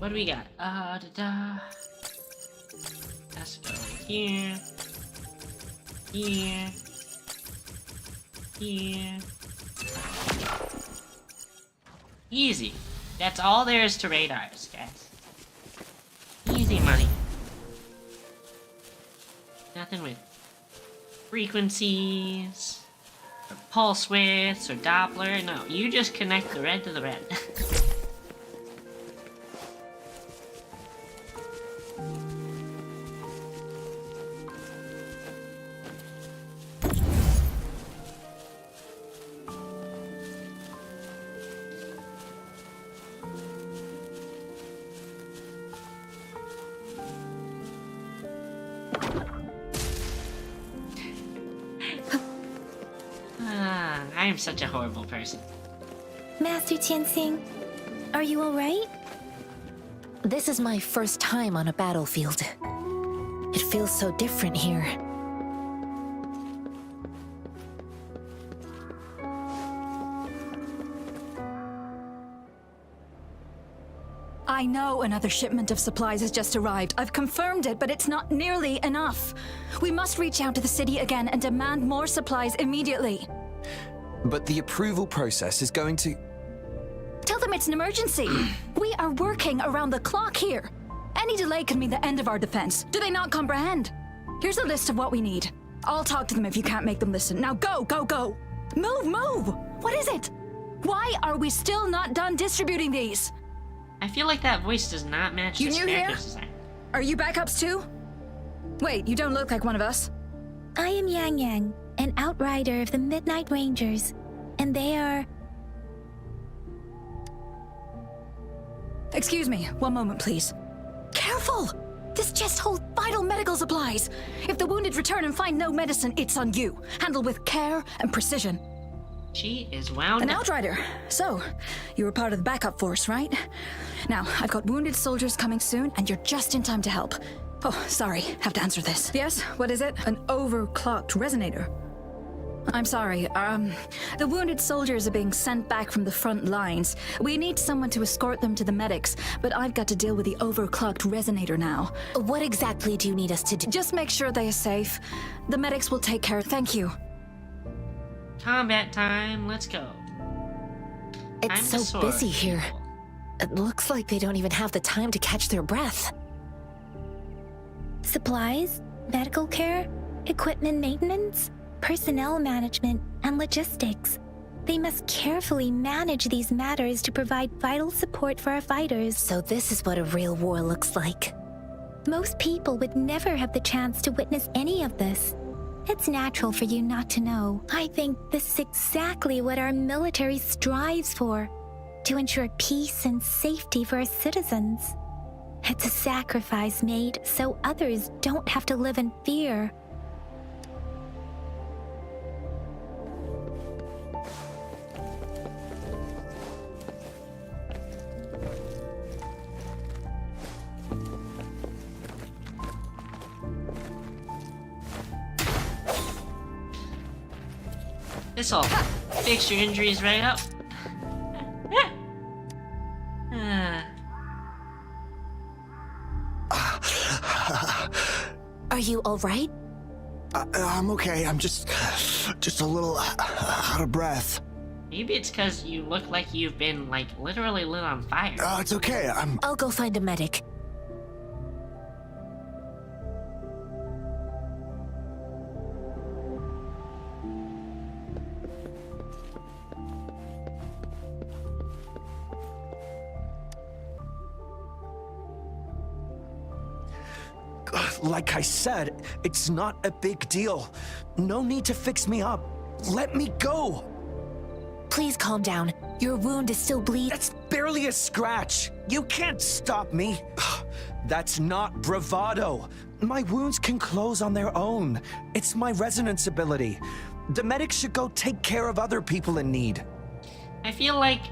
What do we got? Let's go here. Here. Here. Easy. That's all there is to radars, guys. Easy money. Nothing with frequencies, or pulse widths, or Doppler. No, you just connect the red to the red. I am such a horrible person. Master Tianxing, are you alright? This is my first time on a battlefield. It feels so different here. I know another shipment of supplies has just arrived. I've confirmed it, but it's not nearly enough. We must reach out to the city again and demand more supplies immediately. But the approval process is going to... Tell them it's an emergency. We are working around the clock here. Any delay could mean the end of our defense. Do they not comprehend? Here's a list of what we need. I'll talk to them if you can't make them listen. Now go, go, go! Move, move! What is it? Why are we still not done distributing these? I feel like that voice does not match You this new character here? design. Are you backups too? Wait, you don't look like one of us. I am Yang Yang, an outrider of the Midnight Rangers, and they are... Excuse me, one moment, please. Careful! This chest holds vital medical supplies. If the wounded return and find no medicine, it's on you. Handle with care and precision. She is wound An up. outrider. So, you were part of the backup force, right? Now, I've got wounded soldiers coming soon, and you're just in time to help. Oh, sorry, have to answer this. Yes, what is it? An overclocked resonator. I'm sorry, the wounded soldiers are being sent back from the front lines. We need someone to escort them to the medics, but I've got to deal with the overclocked resonator now. What exactly do you need us to do? Just make sure they are safe. The medics will take care. Thank you. Combat time, let's go. It's I'm the so sword. busy here. It looks like they don't even have the time to catch their breath. supplies, medical care, equipment maintenance, personnel management, and logistics. They must carefully manage these matters to provide vital support for our fighters. So this is what a real war looks like. Most people would never have the chance to witness any of this. It's natural for you not to know. I think this is exactly what our military strives for, to ensure peace and safety for our citizens. It's a sacrifice made so others don't have to live in fear. This'll fix your injuries right up. Are you all right? I'm okay. I'm just a little out of breath. Maybe it's because you look like you've been, like, literally lit on fire. It's okay. I'll go find a medic. Like I said, it's not a big deal. No need to fix me up. Let me go. Please calm down. Your wound is still bleeding. That's barely a scratch. You can't stop me. That's not bravado. My wounds can close on their own. It's my resonance ability. The medics should go take care of other people in need. I feel like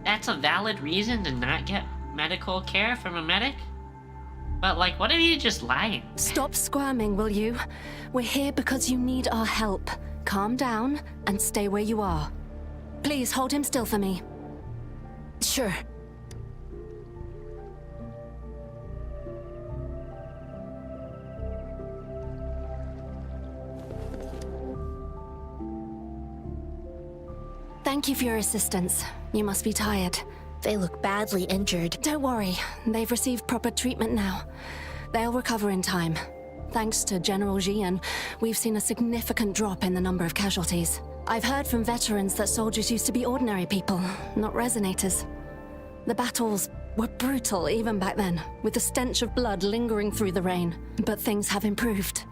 that's a valid reason to not get medical care from a medic. But like, what if you just lying? Stop squirming, will you? We're here because you need our help. Calm down and stay where you are. Please hold him still for me. Sure. Thank you for your assistance. You must be tired. They look badly injured. Don't worry, they've received proper treatment now. They'll recover in time. Thanks to General Jian, we've seen a significant drop in the number of casualties. I've heard from veterans that soldiers used to be ordinary people, not resonators. The battles were brutal even back then, with the stench of blood lingering through the rain. But things have improved.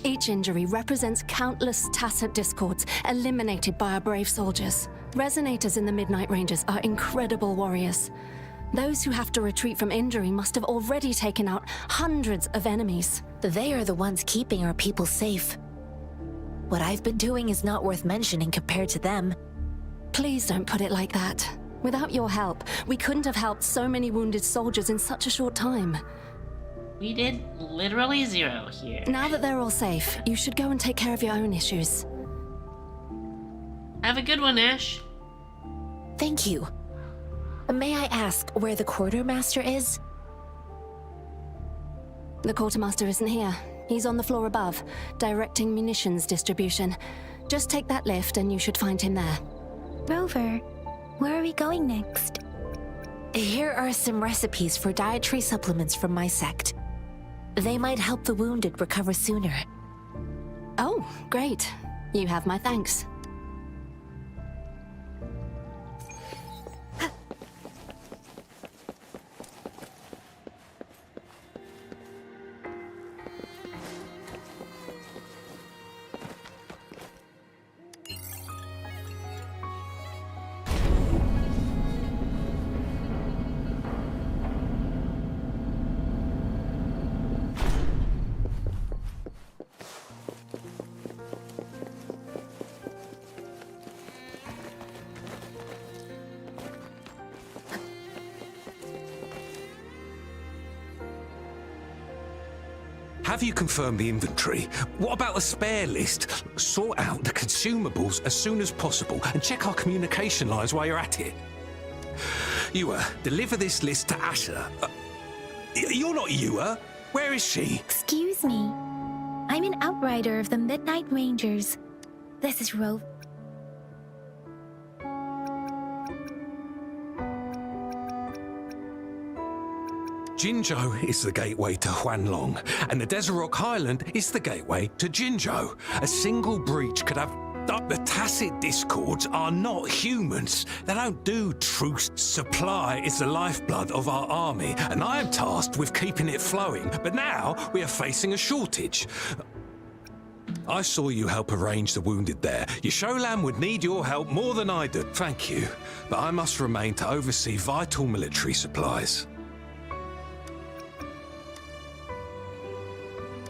Each injury represents countless tacit discords eliminated by our brave soldiers. Resonators in the Midnight Rangers are incredible warriors. Those who have to retreat from injury must have already taken out hundreds of enemies. They are the ones keeping our people safe. What I've been doing is not worth mentioning compared to them. Please don't put it like that. Without your help, we couldn't have helped so many wounded soldiers in such a short time. We did literally zero here. Now that they're all safe, you should go and take care of your own issues. Have a good one, Ash. Thank you. May I ask where the quartermaster is? The quartermaster isn't here. He's on the floor above, directing munitions distribution. Just take that lift and you should find him there. Rover, where are we going next? Here are some recipes for dietary supplements from my sect. They might help the wounded recover sooner. Oh, great. You have my thanks. Have you confirmed the inventory? What about the spare list? Sort out the consumables as soon as possible and check our communication lines while you're at it. Ewa, deliver this list to Asher. You're not Ewa. Where is she? Excuse me. I'm an outrider of the Midnight Rangers. This is Rover. Jinzhou is the gateway to Huanlong, and the Desert Rock Highland is the gateway to Jinzhou. A single breach could have... The tacit discords are not humans. They don't do truce. Supply is the lifeblood of our army, and I am tasked with keeping it flowing. But now we are facing a shortage. I saw you help arrange the wounded there. Yasholan would need your help more than I do. Thank you. But I must remain to oversee vital military supplies.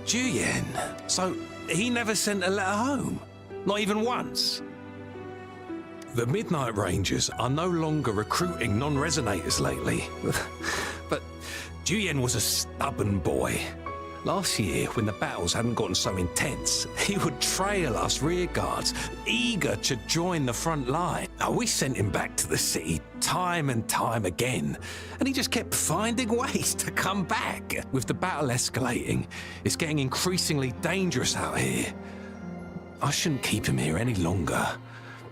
Juyen. So he never sent a letter home? Not even once? The Midnight Rangers are no longer recruiting non-resonators lately. But Juyen was a stubborn boy. Last year, when the battles hadn't gotten so intense, he would trail us rearguards, eager to join the front line. Now, we sent him back to the city time and time again, and he just kept finding ways to come back. With the battle escalating, it's getting increasingly dangerous out here. I shouldn't keep him here any longer.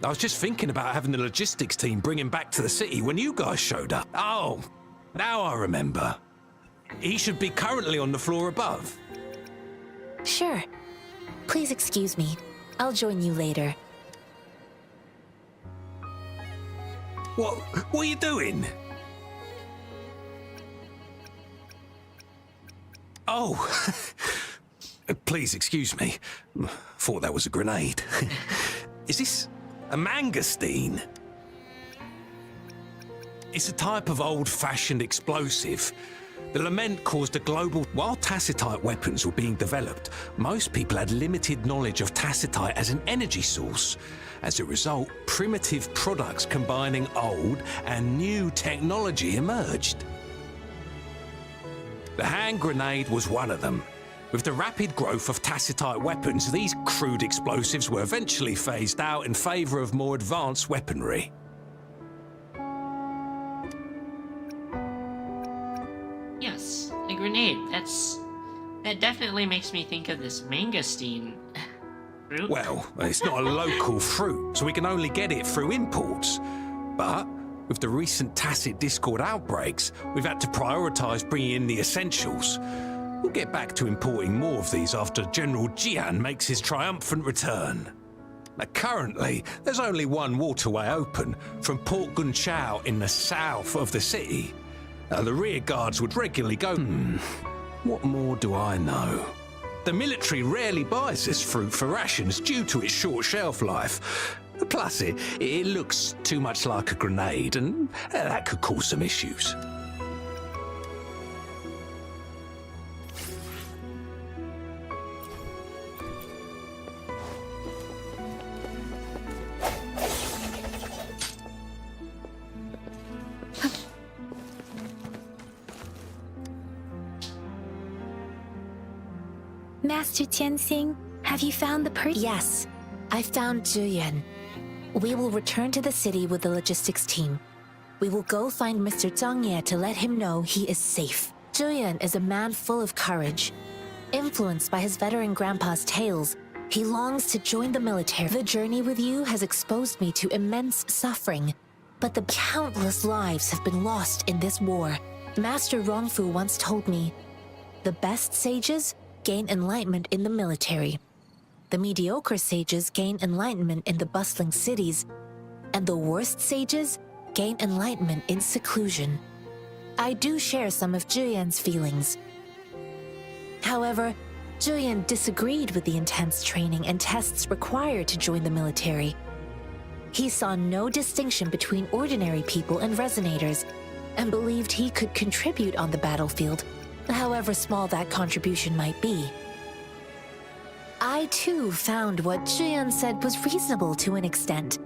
I was just thinking about having the logistics team bring him back to the city when you guys showed up. Oh, now I remember. He should be currently on the floor above. Sure. Please excuse me. I'll join you later. What are you doing? Oh, please excuse me. Thought that was a grenade. Is this a mangosteen? It's a type of old-fashioned explosive. The lament caused a global... While tacitite weapons were being developed, most people had limited knowledge of tacitite as an energy source. As a result, primitive products combining old and new technology emerged. The hand grenade was one of them. With the rapid growth of tacitite weapons, these crude explosives were eventually phased out in favor of more advanced weaponry. Yes, a grenade. That definitely makes me think of this mangosteen fruit. Well, it's not a local fruit, so we can only get it through imports. But with the recent tacit discord outbreaks, we've had to prioritize bringing in the essentials. We'll get back to importing more of these after General Jian makes his triumphant return. Now, currently, there's only one waterway open, from Port Gunchao in the south of the city. The rear guards would regularly go, what more do I know? The military rarely buys this fruit for rations due to its short shelf life. Plus, it looks too much like a grenade, and that could cause some issues. Master Tianxing, have you found the person? Yes, I found Zhuyan. We will return to the city with the logistics team. We will go find Mr. Zhang Ye to let him know he is safe. Zhuyan is a man full of courage. Influenced by his veteran grandpa's tales, he longs to join the military. The journey with you has exposed me to immense suffering, but the countless lives have been lost in this war. Master Rongfu once told me, the best sages gain enlightenment in the military. The mediocre sages gain enlightenment in the bustling cities, and the worst sages gain enlightenment in seclusion. I do share some of Zhuyan's feelings. However, Zhuyan disagreed with the intense training and tests required to join the military. He saw no distinction between ordinary people and resonators, and believed he could contribute on the battlefield, however small that contribution might be. I too found what Zhuyan said was reasonable to an extent,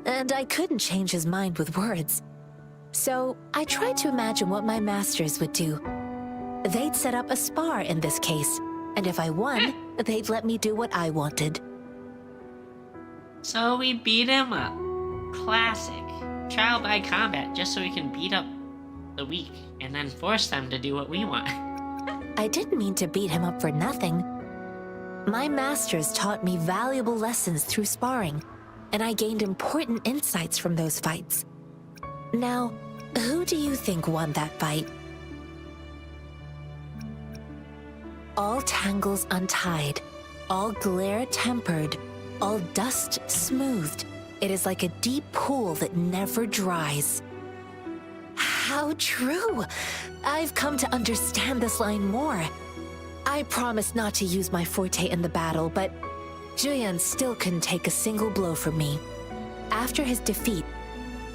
and I couldn't change his mind with words. So I tried to imagine what my masters would do. They'd set up a spar in this case, and if I won, they'd let me do what I wanted. So we beat him up. Classic. Trial by combat, just so we can beat up the weak, and then force them to do what we want. I didn't mean to beat him up for nothing. My masters taught me valuable lessons through sparring, and I gained important insights from those fights. Now, who do you think won that fight? All tangles untied, all glare tempered, all dust smoothed. It is like a deep pool that never dries. How true! I've come to understand this line more. I promised not to use my forte in the battle, but Zhuyan still couldn't take a single blow from me. After his defeat,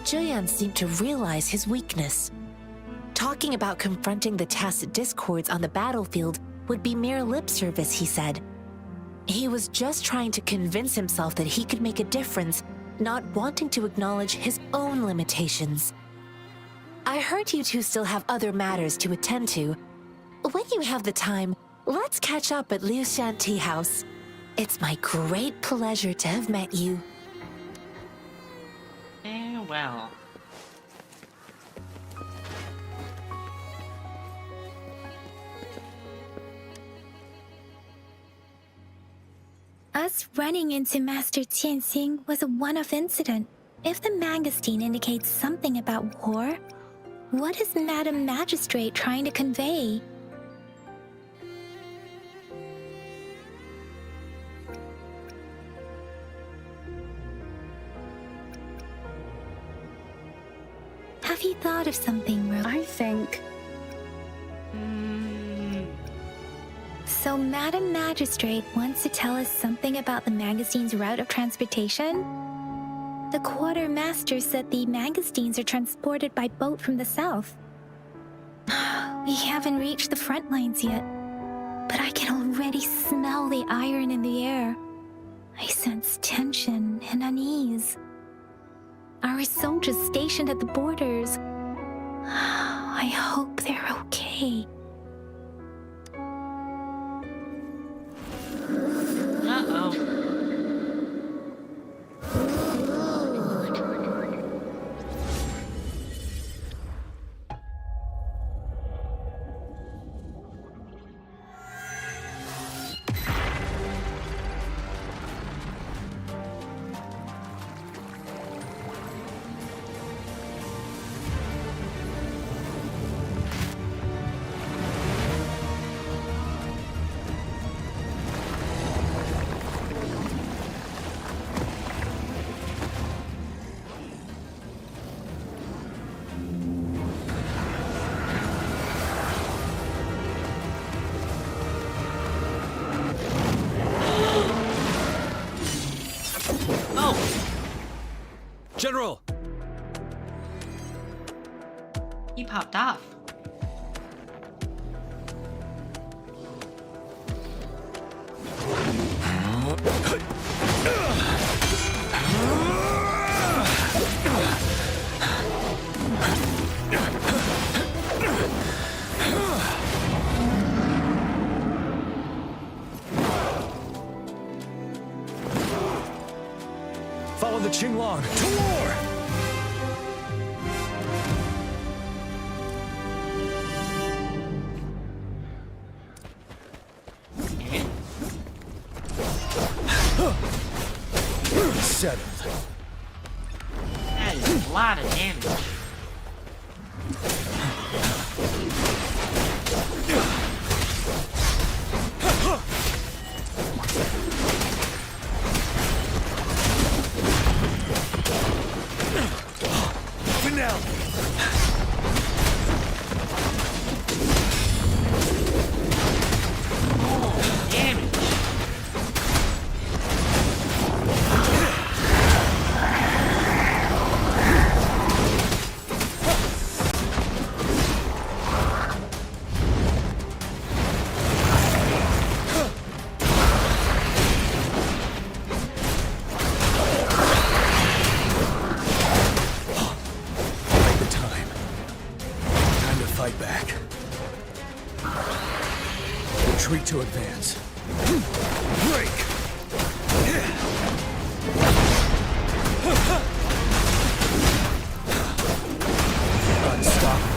Zhuyan seemed to realize his weakness. Talking about confronting the tacit discords on the battlefield would be mere lip service, he said. He was just trying to convince himself that he could make a difference, not wanting to acknowledge his own limitations. I heard you two still have other matters to attend to. When you have the time, let's catch up at Liu Shan Tea House. It's my great pleasure to have met you. Farewell. Us running into Master Tianxing was a one-off incident. If the mangosteen indicates something about war, what is Madam Magistrate trying to convey? Have you thought of something, Ro? I think So Madam Magistrate wants to tell us something about the magazine's route of transportation? The quartermaster said the magazines are transported by boat from the south. We haven't reached the front lines yet, but I can already smell the iron in the air. I sense tension and unease. Our soldiers stationed at the borders. I hope they're okay. Uh-oh. General! He popped off. Follow the Qinglong to war! Settled. That is a lot of damage. Retreat to advance. Break! Unstoppable.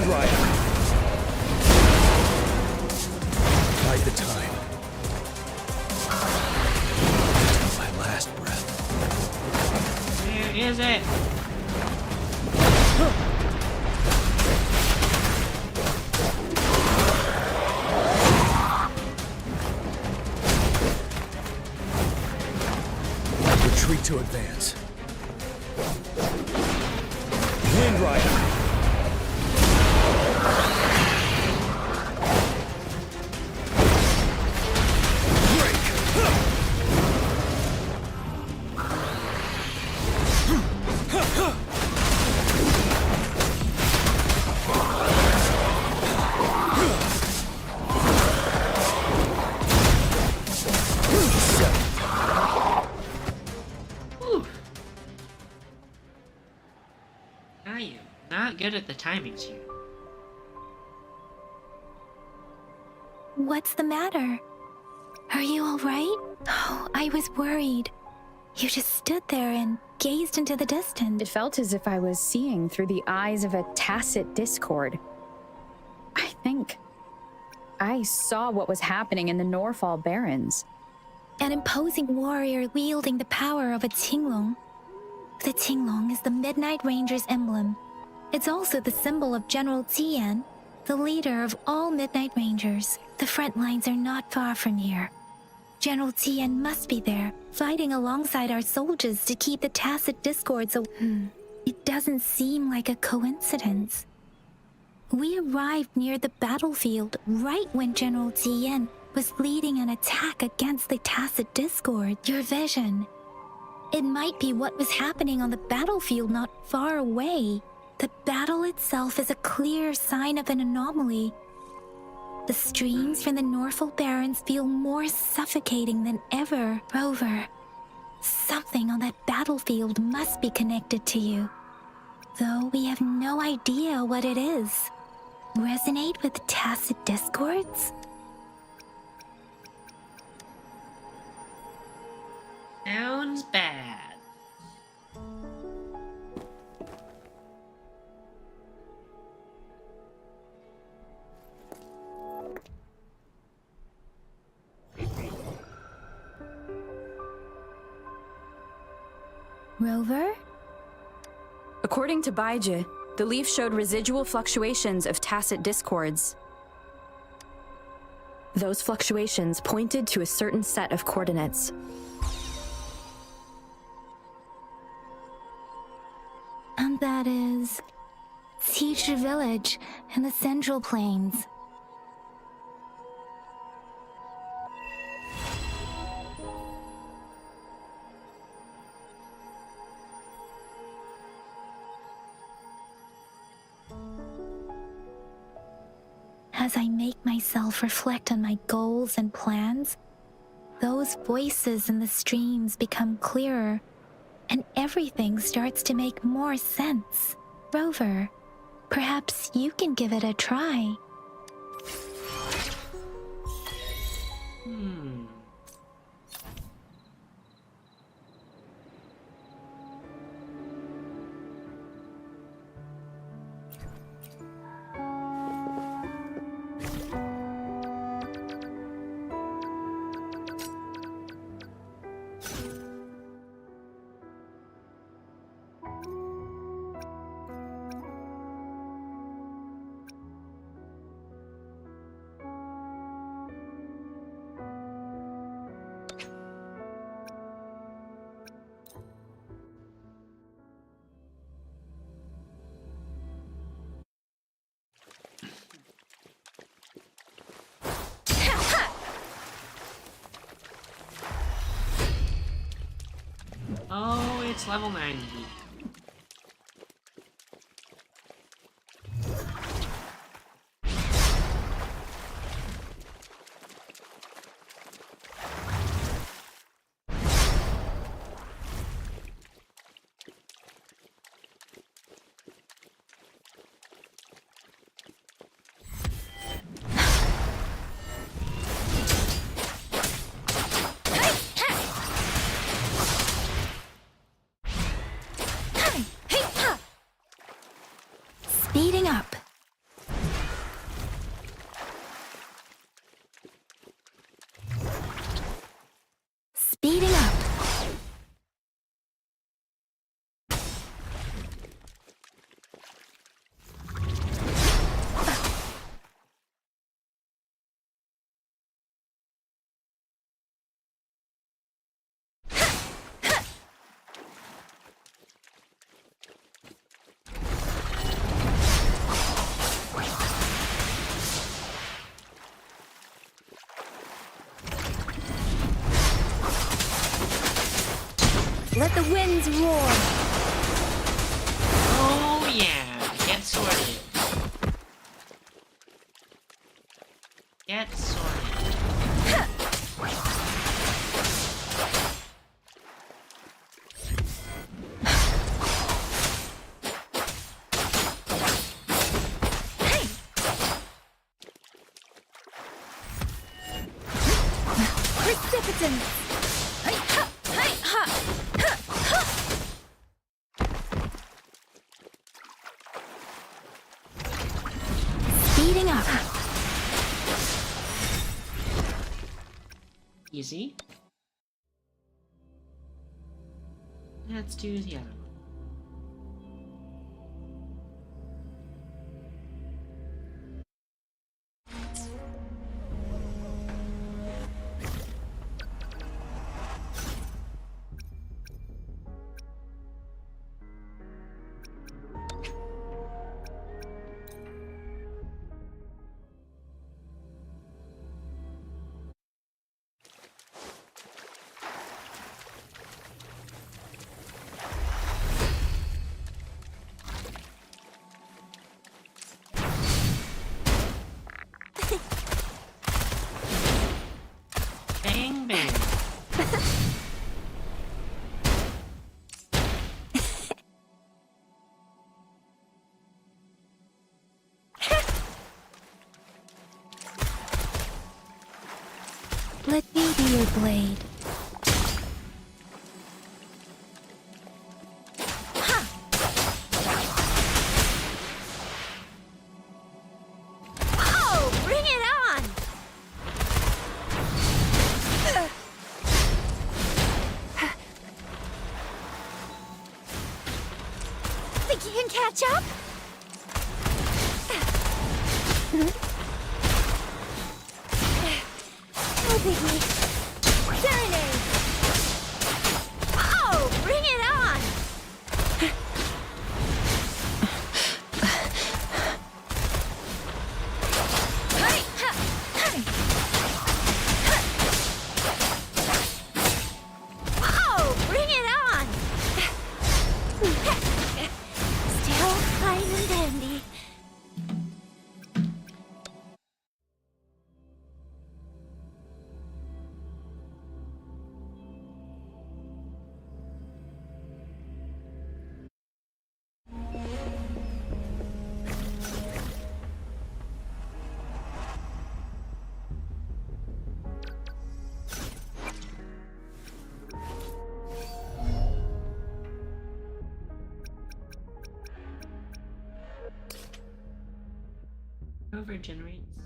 Rider. Bide the time. Until my last breath. Where is it? Retreat to advance. Wind Rider. Whew. I am not good at the timings here. What's the matter? Are you all right? Oh, I was worried. You just stood there and gazed into the distance. It felt as if I was seeing through the eyes of a tacit discord. I think I saw what was happening in the Norfall Barrens. An imposing warrior wielding the power of a Tinglong. The Tinglong is the Midnight Ranger's emblem. It's also the symbol of General Tian, the leader of all Midnight Rangers. The front lines are not far from here. General Tian must be there, fighting alongside our soldiers to keep the tacit discords away. It doesn't seem like a coincidence. We arrived near the battlefield right when General Tian was leading an attack against the tacit discord. Your vision. It might be what was happening on the battlefield not far away. The battle itself is a clear sign of an anomaly. The streams from the Norfall Barrens feel more suffocating than ever. Rover, something on that battlefield must be connected to you. Though we have no idea what it is. Resonate with tacit discords? Sounds bad. Rover? According to Baiji, the leaf showed residual fluctuations of tacit discords. Those fluctuations pointed to a certain set of coordinates. And that is Teacher Village in the Central Plains. As I make myself reflect on my goals and plans, those voices in the streams become clearer, and everything starts to make more sense. Rover, perhaps you can give it a try. Oh, it's level 90. Speeding up. winds roar. Oh yeah, get sorted. Get sorted. Precipitance. Speeding up. Easy. Let's do the other one. Bang bang. Let me be your blade. Oh, bring it on! Think you can catch up? No biggie. Serenade! Oh, bring it on! Oh, bring it on! Still fine and dandy. Rover generates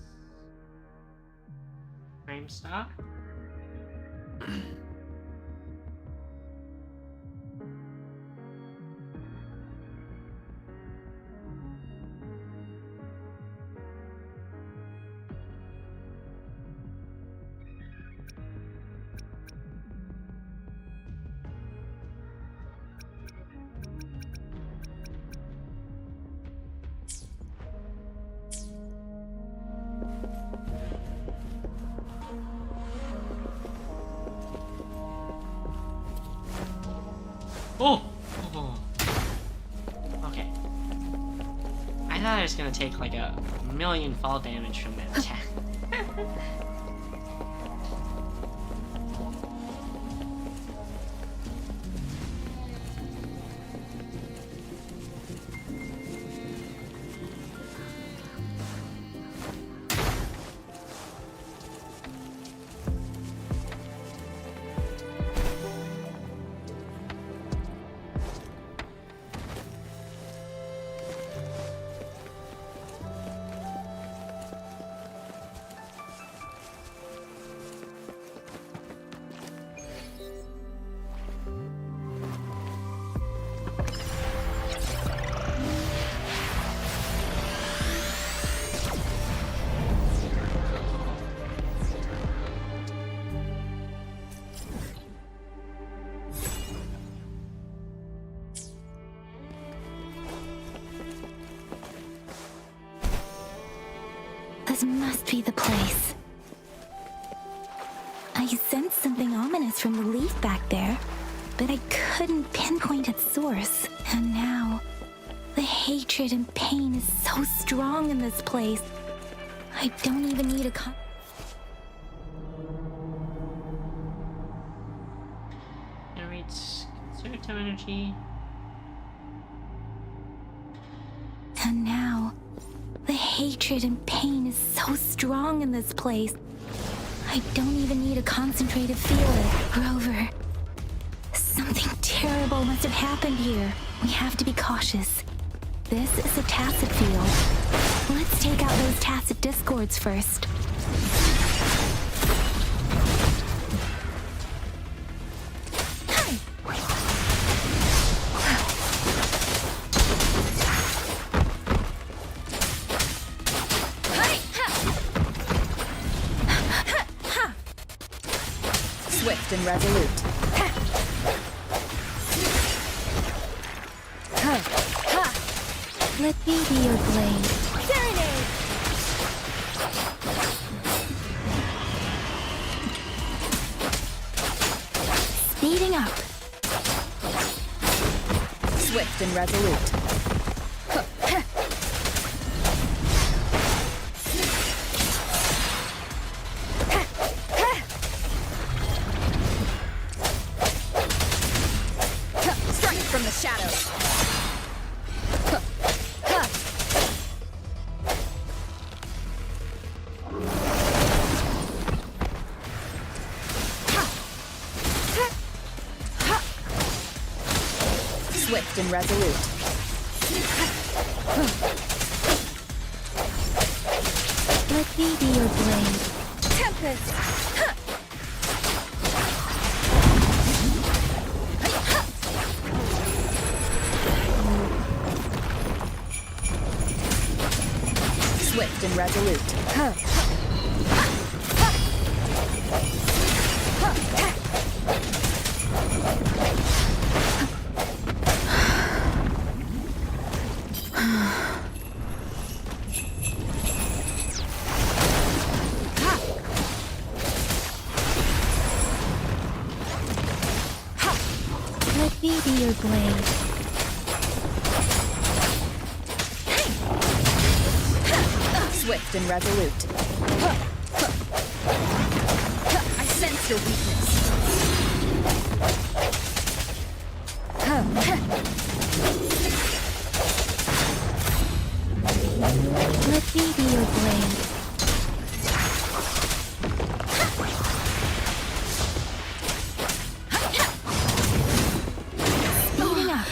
frame stop. Oh! Oh. Okay. I thought I was gonna take like a million fall damage from that attack. This must be the place. I sense something ominous from the leaf back there, but I couldn't pinpoint its source. And now, the hatred and pain is so strong in this place. I don't even need a Generates conservative energy. And now, the hatred and pain is so strong in this place. I don't even need a concentrated feeler. Rover, something terrible must have happened here. We have to be cautious. This is a tacit field. Let's take out those tacit discords first. Swift and resolute. Let me be your blade. Serenade! Speeding up. Swift and resolute. Strike from the shadows. Swift and resolute. Let me be your blade. Tempest! Swift and resolute. Let me be your blade. Swift and resolute. I sense your weakness. Let me be your blade. Speeding up.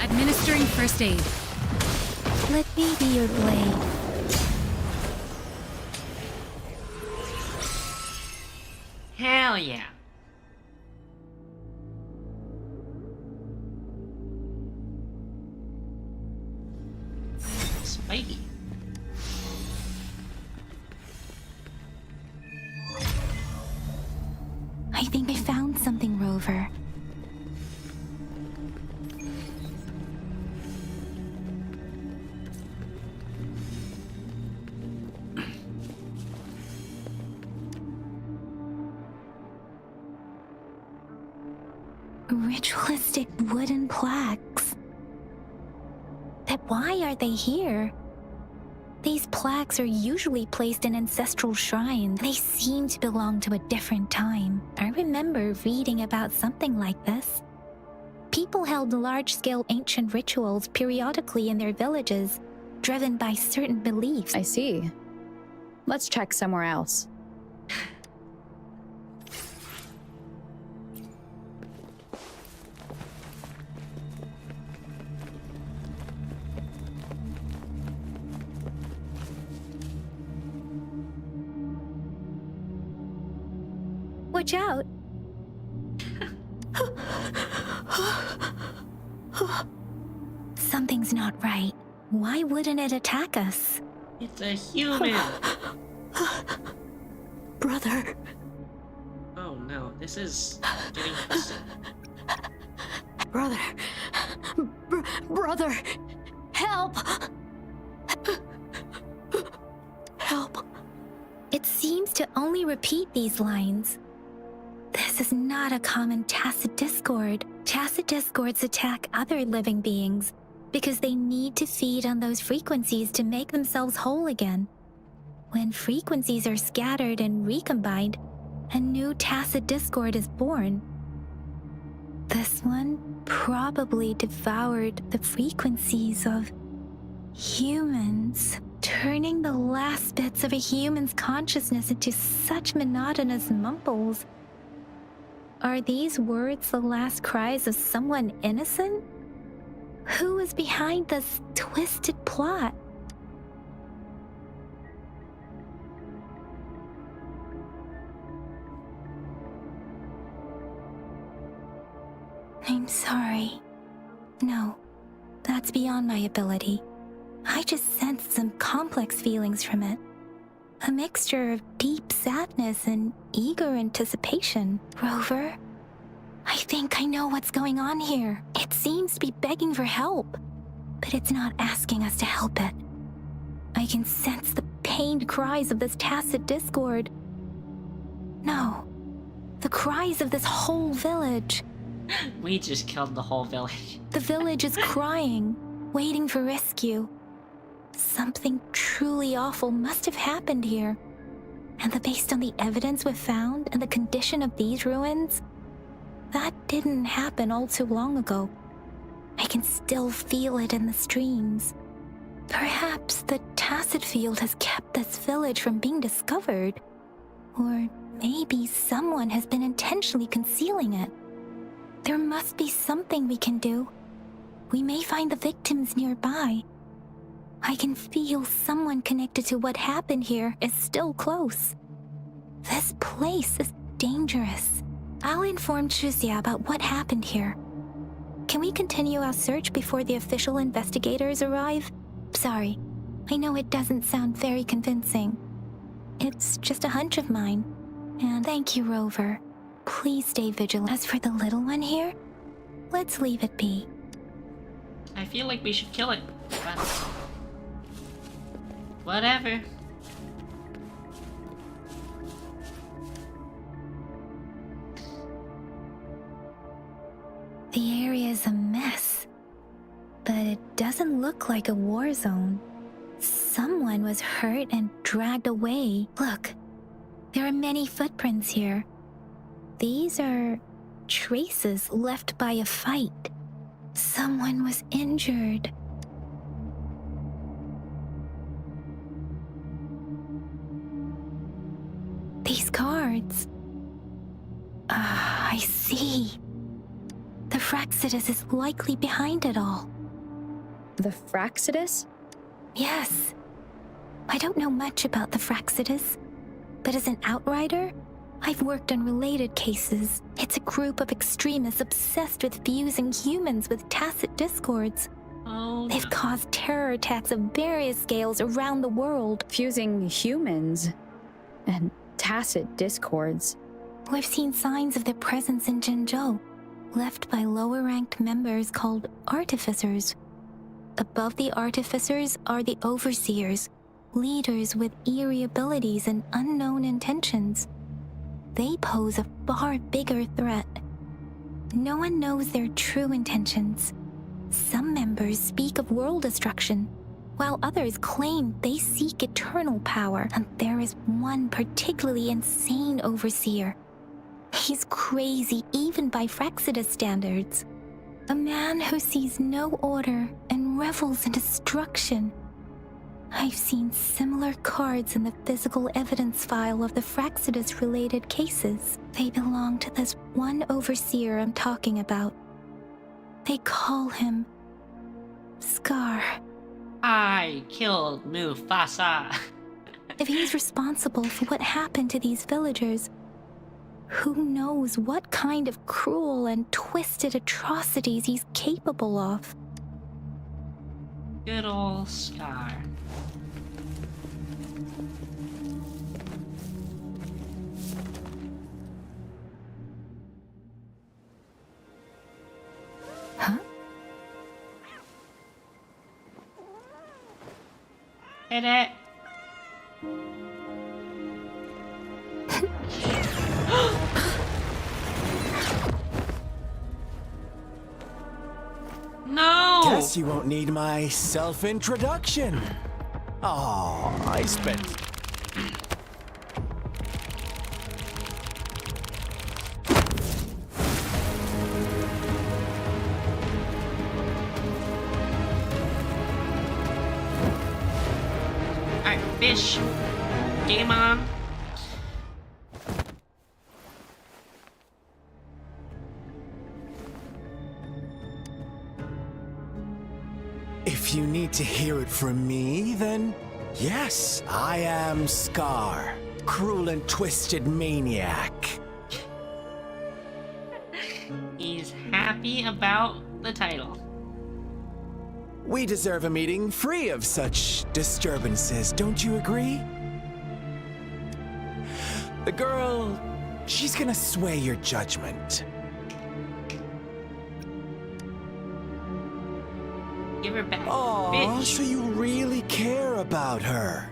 Administering first aid. Let me be your blade. Hell yeah. Spidey. I think I found something, Rover. Ritualistic wooden plaques. But why are they here? These plaques are usually placed in ancestral shrines. They seem to belong to a different time. I remember reading about something like this. People held large-scale ancient rituals periodically in their villages, driven by certain beliefs. I see. Let's check somewhere else. Watch out! Something's not right. Why wouldn't it attack us? It's a human. Brother. Oh no, this is getting twisted. Brother. Brother. Help! Help. It seems to only me repeat these lines. This is not a common tacit discord. Tacit discords attack other living beings because they need to feed on those frequencies to make themselves whole again. When frequencies are scattered and recombined, a new tacit discord is born. This one probably devoured the frequencies of humans, turning the last bits of a human's consciousness into such monotonous mumbles. Are these words the last cries of someone innocent? Who is behind this twisted plot? I'm sorry. No, that's beyond my ability. I just sensed some complex feelings from it. A mixture of deep sadness and eager anticipation. Rover, I think I know what's going on here. It seems to be begging for help, but it's not asking us to help it. I can sense the pained cries of this tacit discord. No, the cries of this whole village. We just killed the whole village. The village is crying, waiting for rescue. Something truly awful must have happened here. And based on the evidence we've found and the condition of these ruins, that didn't happen all too long ago. I can still feel it in the streams. Perhaps the tacit field has kept this village from being discovered. Or maybe someone has been intentionally concealing it. There must be something we can do. We may find the victims nearby. I can feel someone connected to what happened here is still close. This place is dangerous. I'll inform Chuzia about what happened here. Can we continue our search before the official investigators arrive? Sorry, I know it doesn't sound very convincing. It's just a hunch of mine. And thank you, Rover. Please stay vigilant. As for the little one here, let's leave it be. I feel like we should kill it, but whatever. The area is a mess, but it doesn't look like a war zone. Someone was hurt and dragged away. Look, there are many footprints here. These are traces left by a fight. Someone was injured. These cards. I see. The Fraxidus is likely behind it all. The Fraxidus? Yes. I don't know much about the Fraxidus, but as an outrider, I've worked on related cases. It's a group of extremists obsessed with fusing humans with tacit discords. Oh, They've caused terror attacks of various scales around the world. Fusing humans and tacit discords. We've seen signs of their presence in Jinzhou, left by lower-ranked members called artificers. Above the artificers are the overseers, leaders with eerie abilities and unknown intentions. They pose a far bigger threat. No one knows their true intentions. Some members speak of world destruction, while others claim they seek eternal power, and there is one particularly insane overseer. He's crazy even by Fraxidus standards. A man who sees no order and revels in destruction. I've seen similar cards in the physical evidence file of the Fraxidus-related cases. They belong to this one overseer I'm talking about. They call him Scar. I killed Mufasa. If he's responsible for what happened to these villagers, who knows what kind of cruel and twisted atrocities he's capable of? Good old Scar. Huh? Hit it. No! Guess you won't need my self-introduction. Oh, I spent... Alright, fish. Game on. If you need to hear it from me, then yes, I am Scar, cruel and twisted maniac. He's happy about the title. We deserve a meeting free of such disturbances, don't you agree? The girl, she's gonna sway your judgment. Give her back. Aw, Fish. so you really care about her.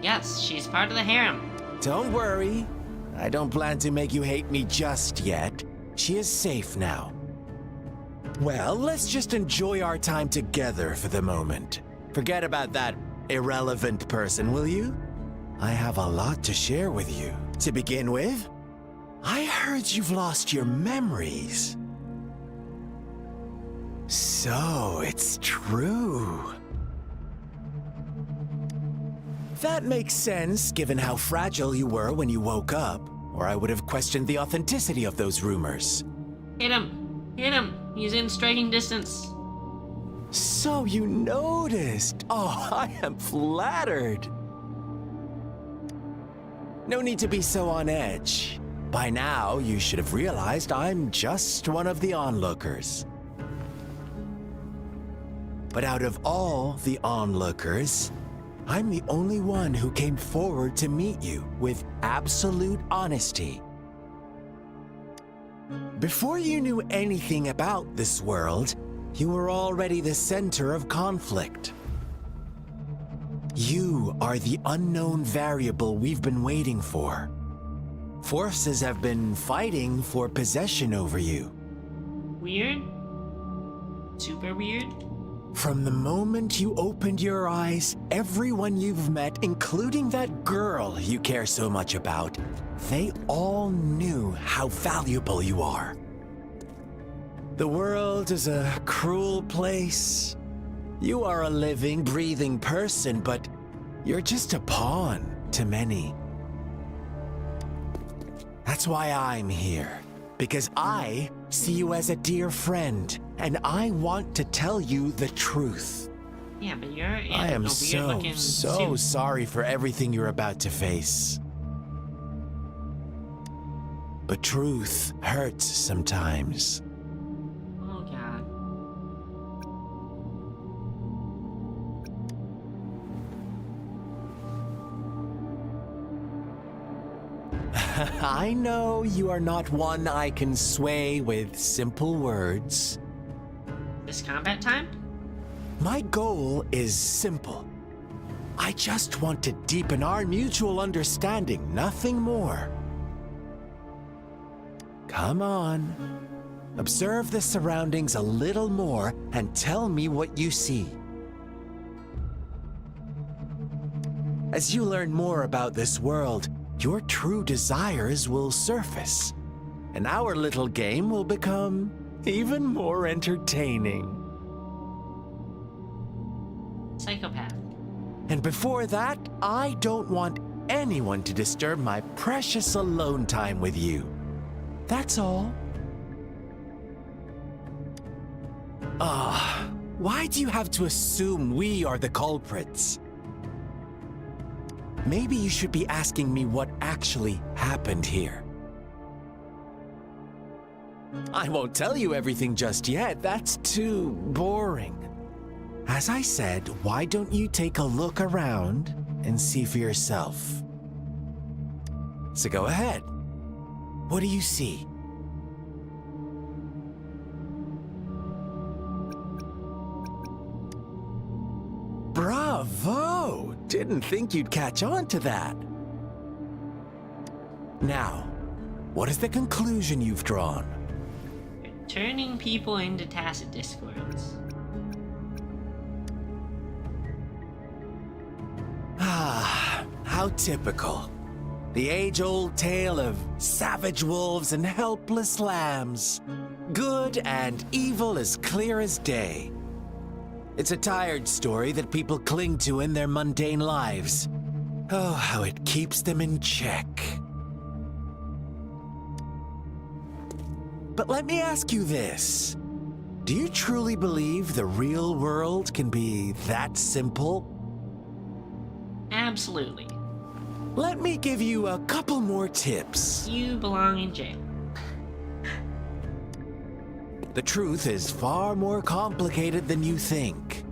Yes, she's part of the harem. Don't worry. I don't plan to make you hate me just yet. She is safe now. Well, let's just enjoy our time together for the moment. Forget about that irrelevant person, will you? I have a lot to share with you. To begin with, I heard you've lost your memories. So, it's true. That makes sense, given how fragile you were when you woke up, or I would have questioned the authenticity of those rumors. Hit him. Hit him. He's in striking distance. So you noticed. Oh, I am flattered. No need to be so on edge. By now, you should have realized I'm just one of the onlookers. But out of all the onlookers, I'm the only one who came forward to meet you with absolute honesty. Before you knew anything about this world, you were already the center of conflict. You are the unknown variable we've been waiting for. Forces have been fighting for possession over you. Weird? Super weird? From the moment you opened your eyes, everyone you've met, including that girl you care so much about, they all knew how valuable you are. The world is a cruel place. You are a living, breathing person, but you're just a pawn to many. That's why I'm here, because I see you as a dear friend, and I want to tell you the truth. Yeah, but you're in I am a weird-looking so suit. sorry for everything you're about to face. But truth hurts sometimes. Oh, God. I know you are not one I can sway with simple words. This combat time? My goal is simple. I just want to deepen our mutual understanding, nothing more. Come on. Observe the surroundings a little more and tell me what you see. As you learn more about this world, your true desires will surface, and our little game will become even more entertaining. Psychopath. And before that, I don't want anyone to disturb my precious alone time with you. That's all. Why do you have to assume we are the culprits? Maybe you should be asking me what actually happened here. I won't tell you everything just yet. That's too boring. As I said, why don't you take a look around and see for yourself? So go ahead. What do you see? Bravo! Didn't think you'd catch on to that. Now, what is the conclusion you've drawn? Turning people into tacit discords. Ah, how typical. The age-old tale of savage wolves and helpless lambs. Good and evil as clear as day. It's a tired story that people cling to in their mundane lives. Oh, how it keeps them in check. But let me ask you this. Do you truly believe the real world can be that simple? Absolutely. Let me give you a couple more tips. You belong in jail. The truth is far more complicated than you think.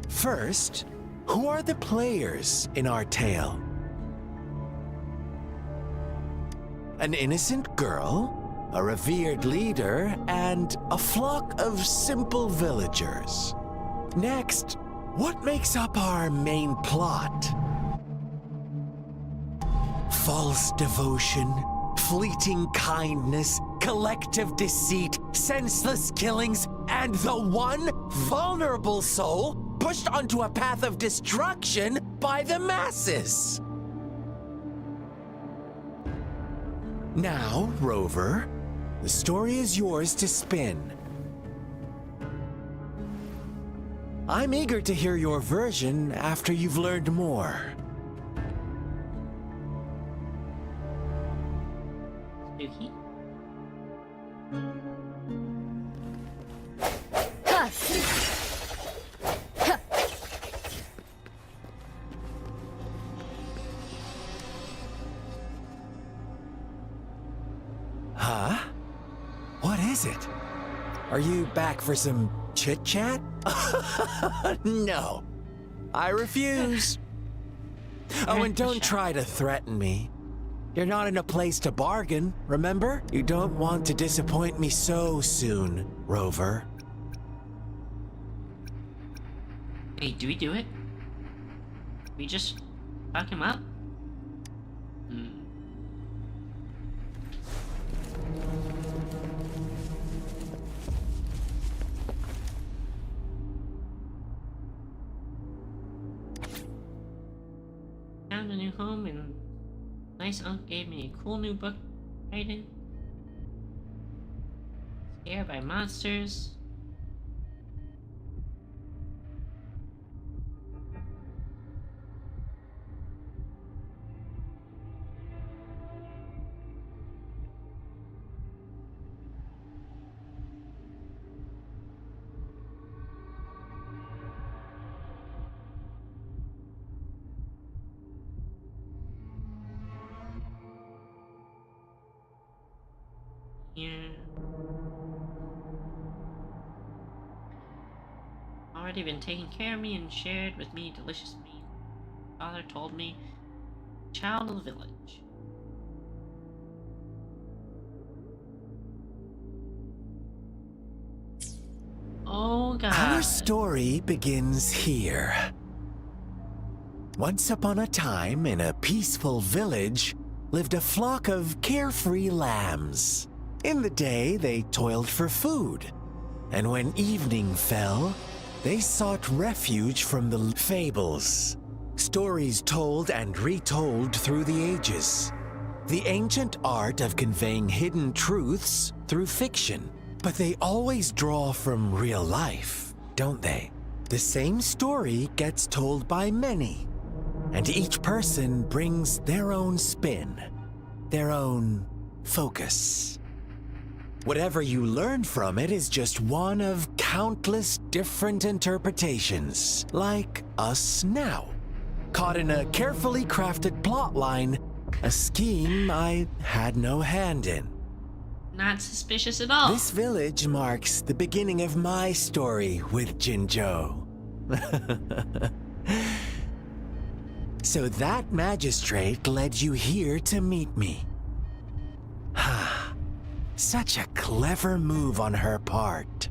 First, who are the players in our tale? An innocent girl, a revered leader, and a flock of simple villagers. Next, what makes up our main plot? False devotion, fleeting kindness, collective deceit, senseless killings, and the one vulnerable soul pushed onto a path of destruction by the masses. Now, Rover, the story is yours to spin. I'm eager to hear your version after you've learned more. Spooky. Huh? What is it? Are you back for some chit-chat? No. I refuse. Oh, and don't try to threaten me. You're not in a place to bargain, remember? You don't want to disappoint me so soon, Rover. Hey, do we do it? We just fuck him up? Found a new home and nice uncle gave me a cool new book writing. Scared by monsters. Yeah. Already been taking care of me and shared with me delicious meat. Father told me, child of the village. Oh God. Our story begins here. Once upon a time, in a peaceful village, lived a flock of carefree lambs. In the day, they toiled for food, and when evening fell, they sought refuge from the fables, stories told and retold through the ages. The ancient art of conveying hidden truths through fiction, but they always draw from real life, don't they? The same story gets told by many, and each person brings their own spin, their own focus. Whatever you learn from it is just one of countless different interpretations, like us now. Caught in a carefully crafted plotline, a scheme I had no hand in. Not suspicious at all. This village marks the beginning of my story with Jinzhou. So that magistrate led you here to meet me. Such a clever move on her part.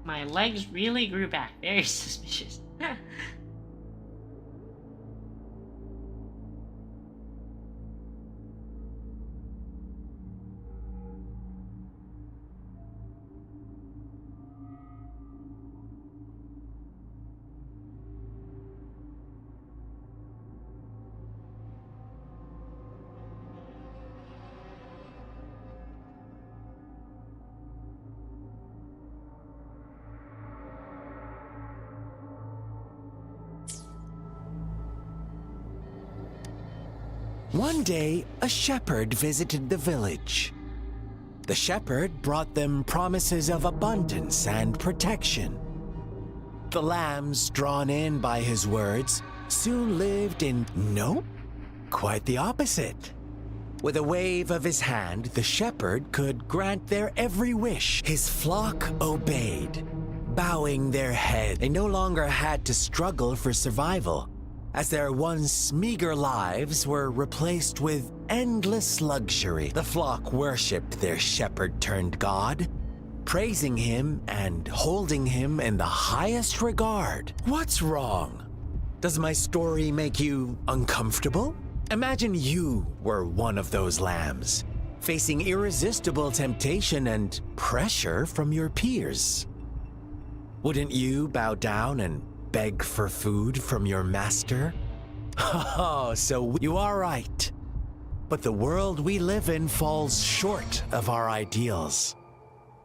My legs really grew back. Very suspicious. One day, a shepherd visited the village. The shepherd brought them promises of abundance and protection. The lambs, drawn in by his words, soon lived in nope, quite the opposite. With a wave of his hand, the shepherd could grant their every wish. His flock obeyed, bowing their head. They no longer had to struggle for survival, as their once meager lives were replaced with endless luxury. The flock worshipped their shepherd-turned-god, praising him and holding him in the highest regard. What's wrong? Does my story make you uncomfortable? Imagine you were one of those lambs, facing irresistible temptation and pressure from your peers. Wouldn't you bow down and beg for food from your master? Oh, so you are right. But the world we live in falls short of our ideals.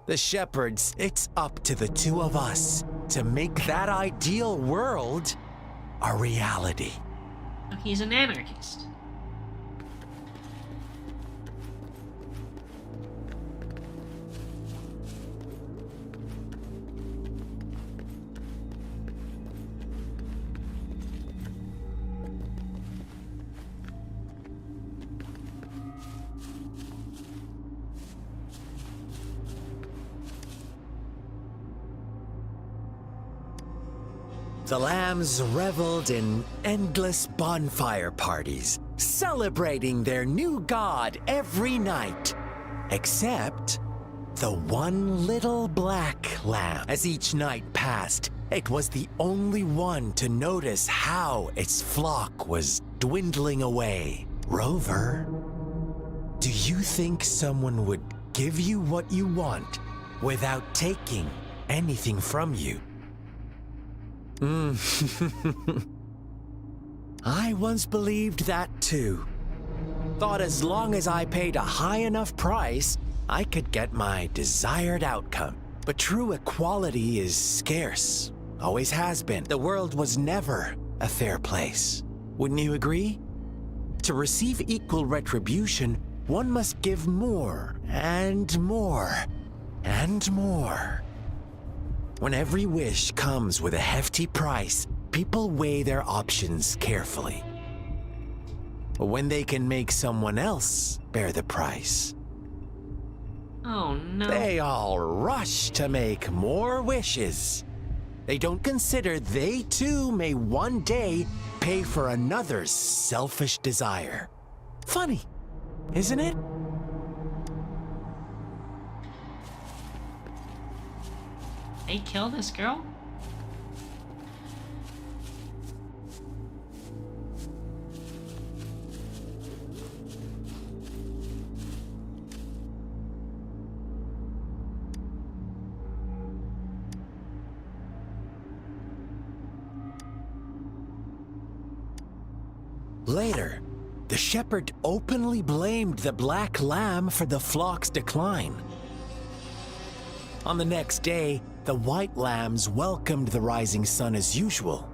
The shepherds, it's up to the two of us to make that ideal world a reality. He's an anarchist. The lambs reveled in endless bonfire parties, celebrating their new god every night, except the one little black lamb. As each night passed, it was the only one to notice how its flock was dwindling away. Rover, do you think someone would give you what you want without taking anything from you? I once believed that too. Thought as long as I paid a high enough price, I could get my desired outcome. But true equality is scarce. Always has been. The world was never a fair place. Wouldn't you agree? To receive equal retribution, one must give more and more and more. When every wish comes with a hefty price, people weigh their options carefully. But when they can make someone else bear the price, oh no, they all rush to make more wishes. They don't consider they too may one day pay for another's selfish desire. Funny, isn't it? They kill this girl? Later, the shepherd openly blamed the black lamb for the flock's decline. On the next day, the white lambs welcomed the rising sun as usual,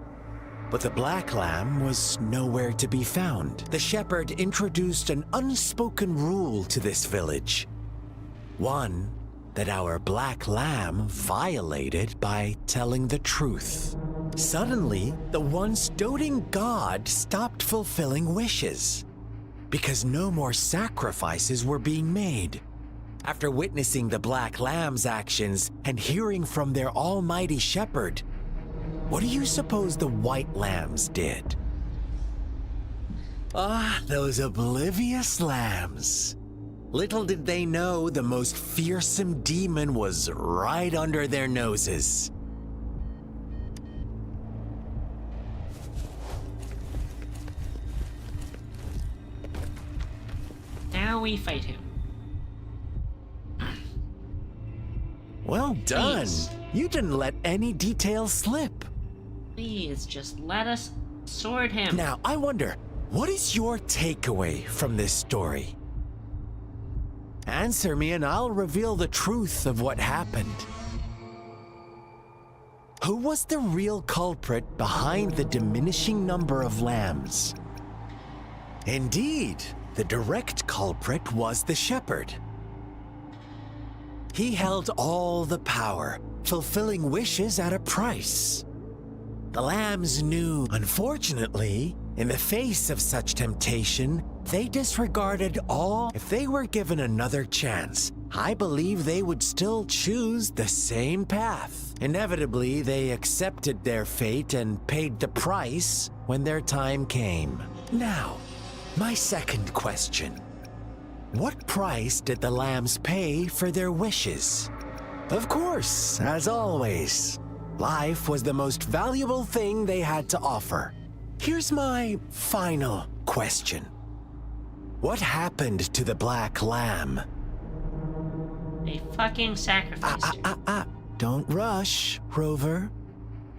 but the black lamb was nowhere to be found. The shepherd introduced an unspoken rule to this village, one that our black lamb violated by telling the truth. Suddenly, the once doting god stopped fulfilling wishes because no more sacrifices were being made. After witnessing the black lamb's actions and hearing from their almighty shepherd, what do you suppose the white lambs did? Ah, those oblivious lambs. Little did they know the most fearsome demon was right under their noses. Now we fight him. Well done. Please. You didn't let any details slip. Please, just let us sword him. Now, I wonder, what is your takeaway from this story? Answer me and I'll reveal the truth of what happened. Who was the real culprit behind the diminishing number of lambs? Indeed, the direct culprit was the shepherd. He held all the power, fulfilling wishes at a price. The lambs knew, unfortunately, in the face of such temptation, they disregarded all. If they were given another chance, I believe they would still choose the same path. Inevitably, they accepted their fate and paid the price when their time came. Now, my second question. What price did the lambs pay for their wishes? Of course, as always, life was the most valuable thing they had to offer. Here's my final question. What happened to the black lamb? They fucking sacrificed him. Don't rush, Rover.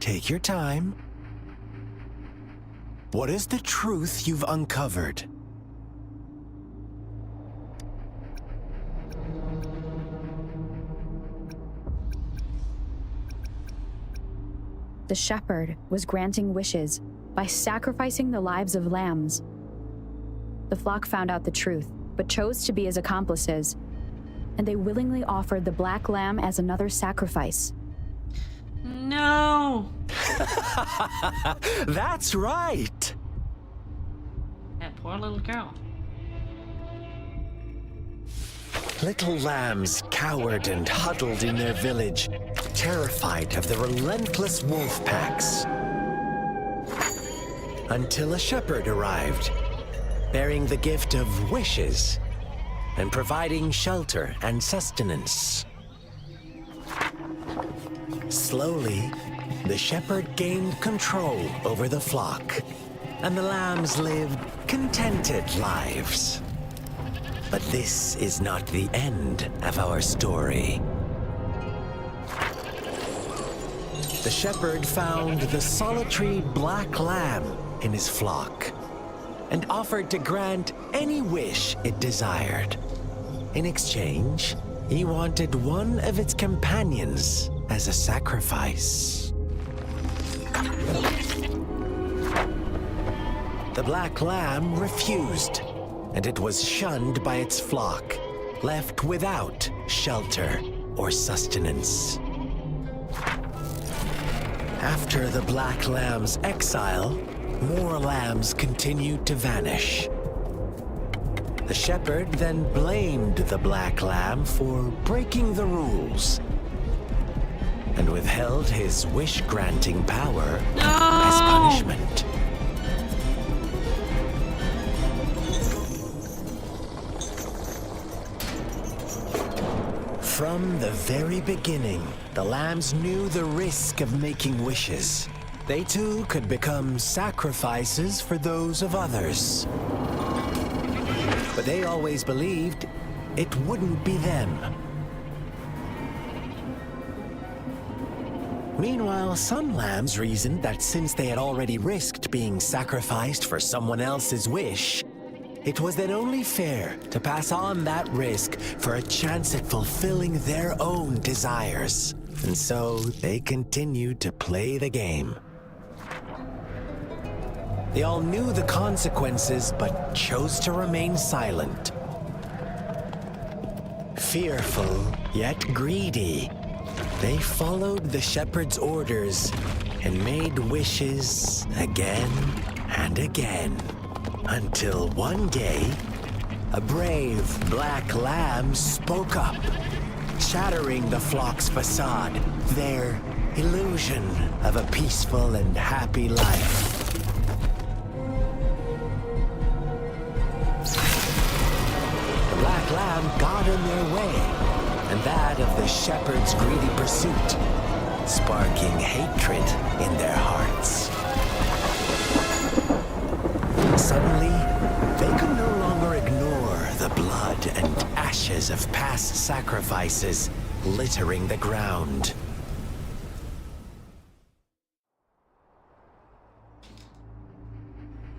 Take your time. What is the truth you've uncovered? The shepherd was granting wishes by sacrificing the lives of lambs. The flock found out the truth, but chose to be his accomplices, and they willingly offered the black lamb as another sacrifice. No! That's right! That poor little girl. Little lambs cowered and huddled in their village, terrified of the relentless wolf packs. Until a shepherd arrived, bearing the gift of wishes and providing shelter and sustenance. Slowly, the shepherd gained control over the flock, and the lambs lived contented lives. But this is not the end of our story. The shepherd found the solitary black lamb in his flock and offered to grant any wish it desired. In exchange, he wanted one of its companions as a sacrifice. The black lamb refused, and it was shunned by its flock, left without shelter or sustenance. After the black lamb's exile, more lambs continued to vanish. The shepherd then blamed the black lamb for breaking the rules and withheld his wish-granting power as punishment. From the very beginning, the lambs knew the risk of making wishes. They too could become sacrifices for those of others. But they always believed it wouldn't be them. Meanwhile, some lambs reasoned that since they had already risked being sacrificed for someone else's wish, it was then only fair to pass on that risk for a chance at fulfilling their own desires. And so they continued to play the game. They all knew the consequences, but chose to remain silent. Fearful, yet greedy, they followed the shepherd's orders and made wishes again and again. Until one day, a brave black lamb spoke up, shattering the flock's facade, their illusion of a peaceful and happy life. The black lamb got in their way, and that of the shepherd's greedy pursuit, sparking hatred in their hearts. Suddenly, they could no longer ignore the blood and ashes of past sacrifices littering the ground.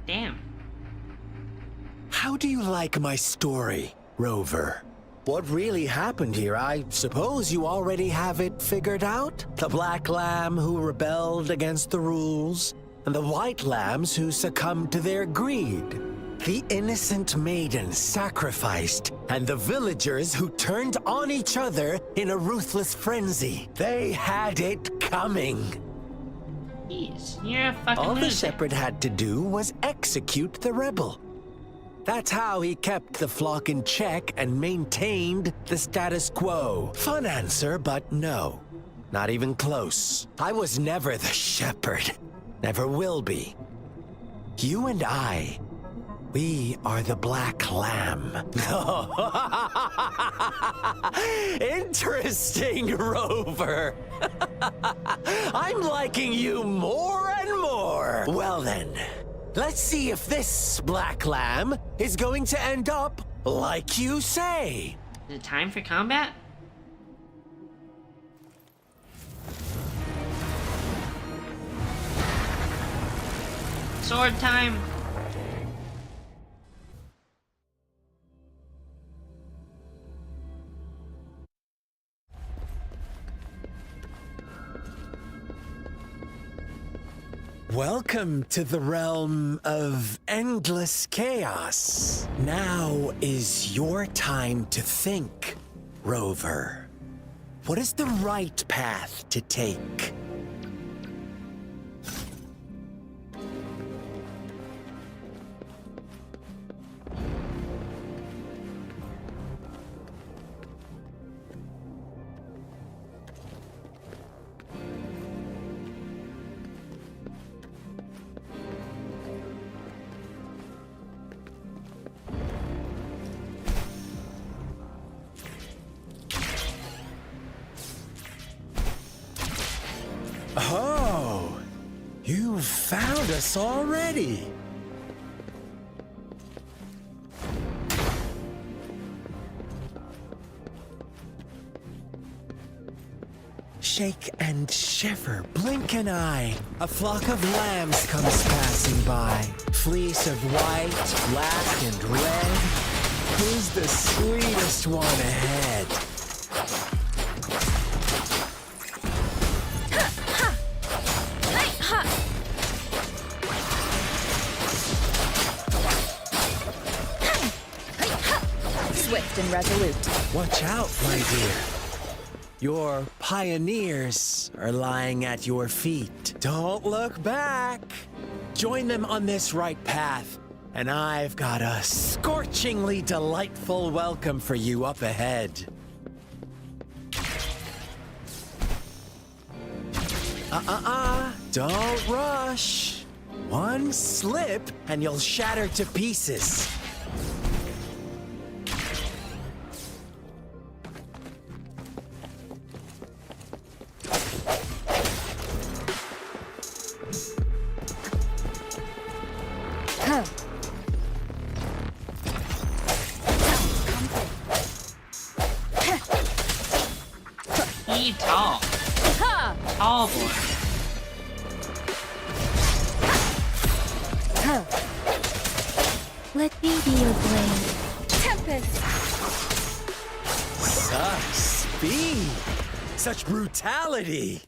Damn. How do you like my story, Rover? What really happened here? I suppose you already have it figured out? The black lamb who rebelled against the rules, and the white lambs who succumbed to their greed. The innocent maiden sacrificed, and the villagers who turned on each other in a ruthless frenzy. They had it coming. Jeez, you're a fucking All the loser. shepherd had to do was execute the rebel. That's how he kept the flock in check and maintained the status quo. Fun answer, but no. Not even close. I was never the shepherd. Never will be. You and I, we are the black lamb. Interesting, Rover. I'm liking you more and more. Well then, let's see if this black lamb is going to end up like you say. Is it time for combat? Sword time! Welcome to the realm of endless chaos. Now is your time to think, Rover. What is the right path to take? Oh, you found us already. Shake and shiver, blink an eye. A flock of lambs comes passing by. Fleece of white, black, and red. Who's the sweetest one ahead? Swift and resolute. Watch out, my dear. Your pioneers are lying at your feet. Don't look back. Join them on this right path, and I've got a scorchingly delightful welcome for you up ahead. Don't rush. One slip, and you'll shatter to pieces. He tall. Tall boy. Let me be your blade. Tempest! Such speed! Such brutality!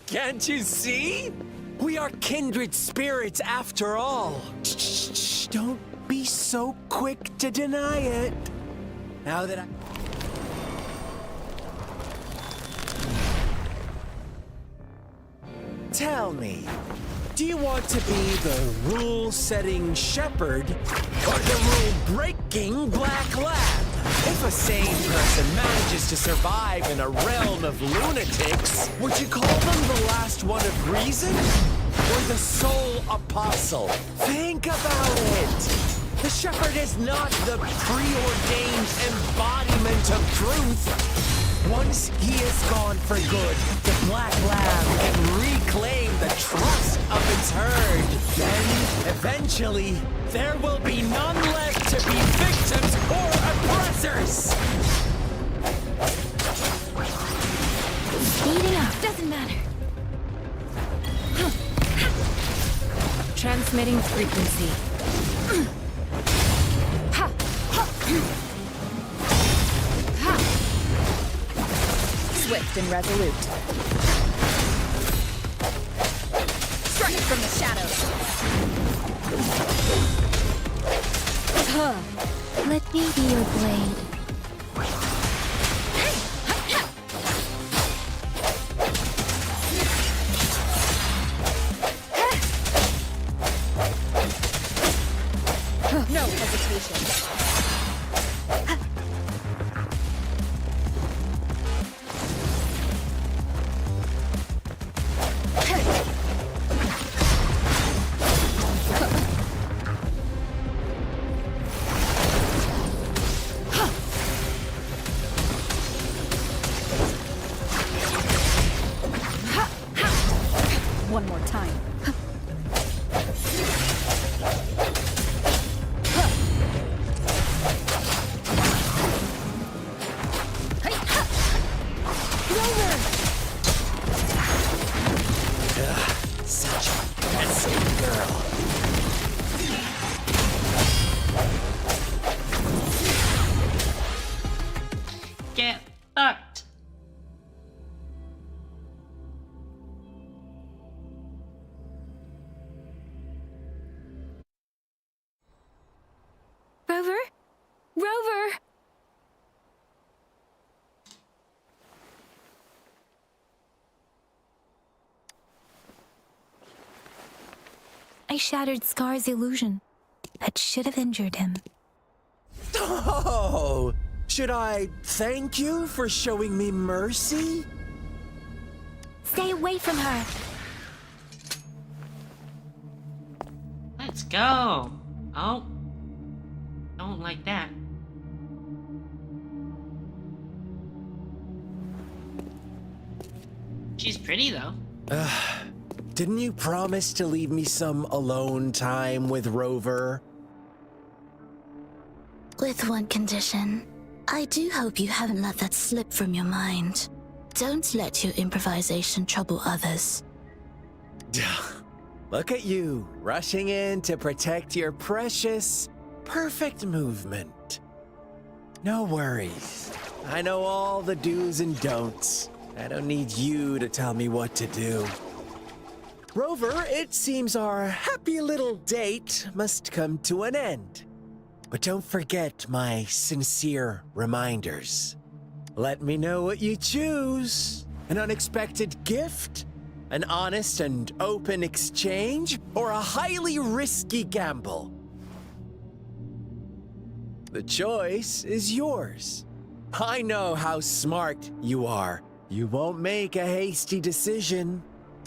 Can't you see? We are kindred spirits after all. Shh, don't be so quick to deny it. Now that I... Tell me, do you want to be the rule-setting shepherd or the rule-breaking black lamb? If a sane person manages to survive in a realm of lunatics, would you call them the last one of reason? Or the sole apostle? Think about it! The shepherd is not the preordained embodiment of truth. Once he is gone for good, the black lamb can reclaim the trust of its herd. Then, eventually, there will be none left to be victims or oppressors. Speeding up doesn't matter. Transmitting frequency. Swift and resolute. Strike from the shadows. Let me be your blade. No hesitation. One more time. Such a handsome girl. Get fucked. Rover? Rover! I shattered Scar's illusion. That should have injured him. Oh, should I thank you for showing me mercy? Stay away from her! Let's go. Oh. Don't like that. She's pretty though. Didn't you promise to leave me some alone time with Rover? With one condition. I do hope you haven't let that slip from your mind. Don't let your improvisation trouble others. Look at you, rushing in to protect your precious, perfect movement. No worries. I know all the do's and don'ts. I don't need you to tell me what to do. Rover, it seems our happy little date must come to an end. But don't forget my sincere reminders. Let me know what you choose. An unexpected gift? An honest and open exchange? Or a highly risky gamble? The choice is yours. I know how smart you are. You won't make a hasty decision.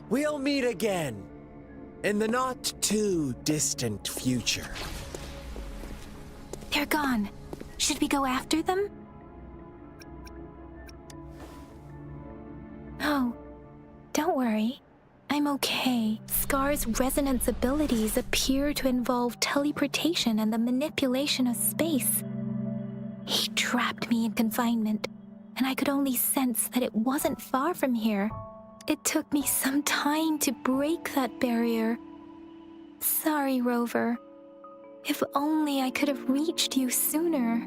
We'll meet again in the not too distant future. They're gone. Should we go after them? Oh, don't worry. I'm okay. Scar's resonance abilities appear to involve teleportation and the manipulation of space. He trapped me in confinement, and I could only sense that it wasn't far from here. It took me some time to break that barrier. Sorry, Rover. If only I could have reached you sooner.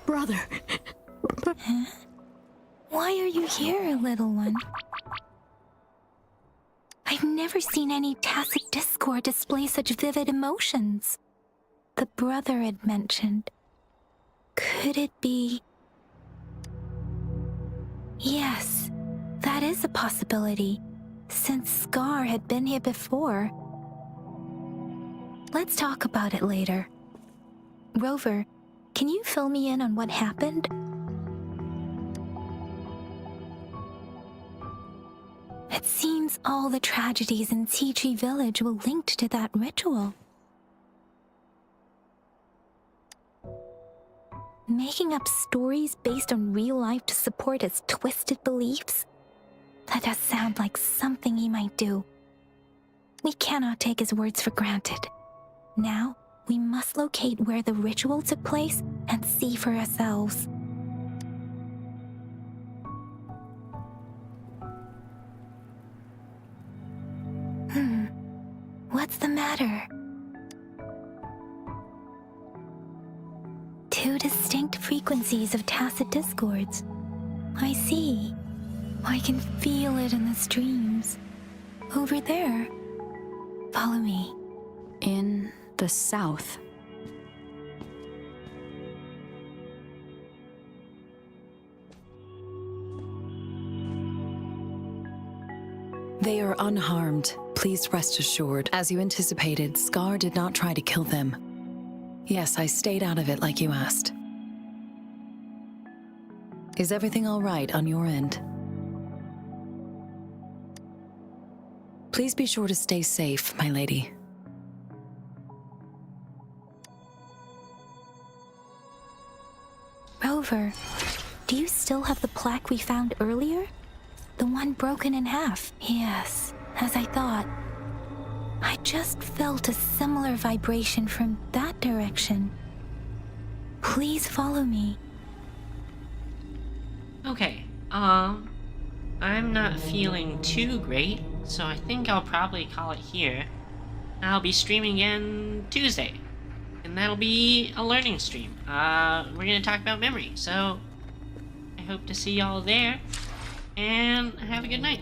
Brother. Huh? Why are you here, little one? I've never seen any tacit discord display such vivid emotions. The brother had mentioned. Could it be? Yes, that is a possibility, since Scar had been here before. Let's talk about it later. Rover, can you fill me in on what happened? It seems seems all the tragedies in Tea Tree Village were linked to that ritual. Making up stories based on real life to support his twisted beliefs? That does sound like something he might do. We cannot take his words for granted. Now, we must locate where the ritual took place and see for ourselves. What's the matter? Two distinct frequencies of tacit discords. I see. I can feel it in the streams. Over there. Follow me. In the south. They are unharmed. Please rest assured. As you anticipated, Scar did not try to kill them. Yes, I stayed out of it like you asked. Is everything all right on your end? Please be sure to stay safe, my lady. Rover, do you still have the plaque we found earlier? The one broken in half? Yes, as I thought. I just felt a similar vibration from that direction. Please follow me. Okay, I'm not feeling too great, so I think I'll probably call it here. I'll be streaming again Tuesday, and that'll be a learning stream. We're gonna talk about memory, so I hope to see y'all there, and have a good night.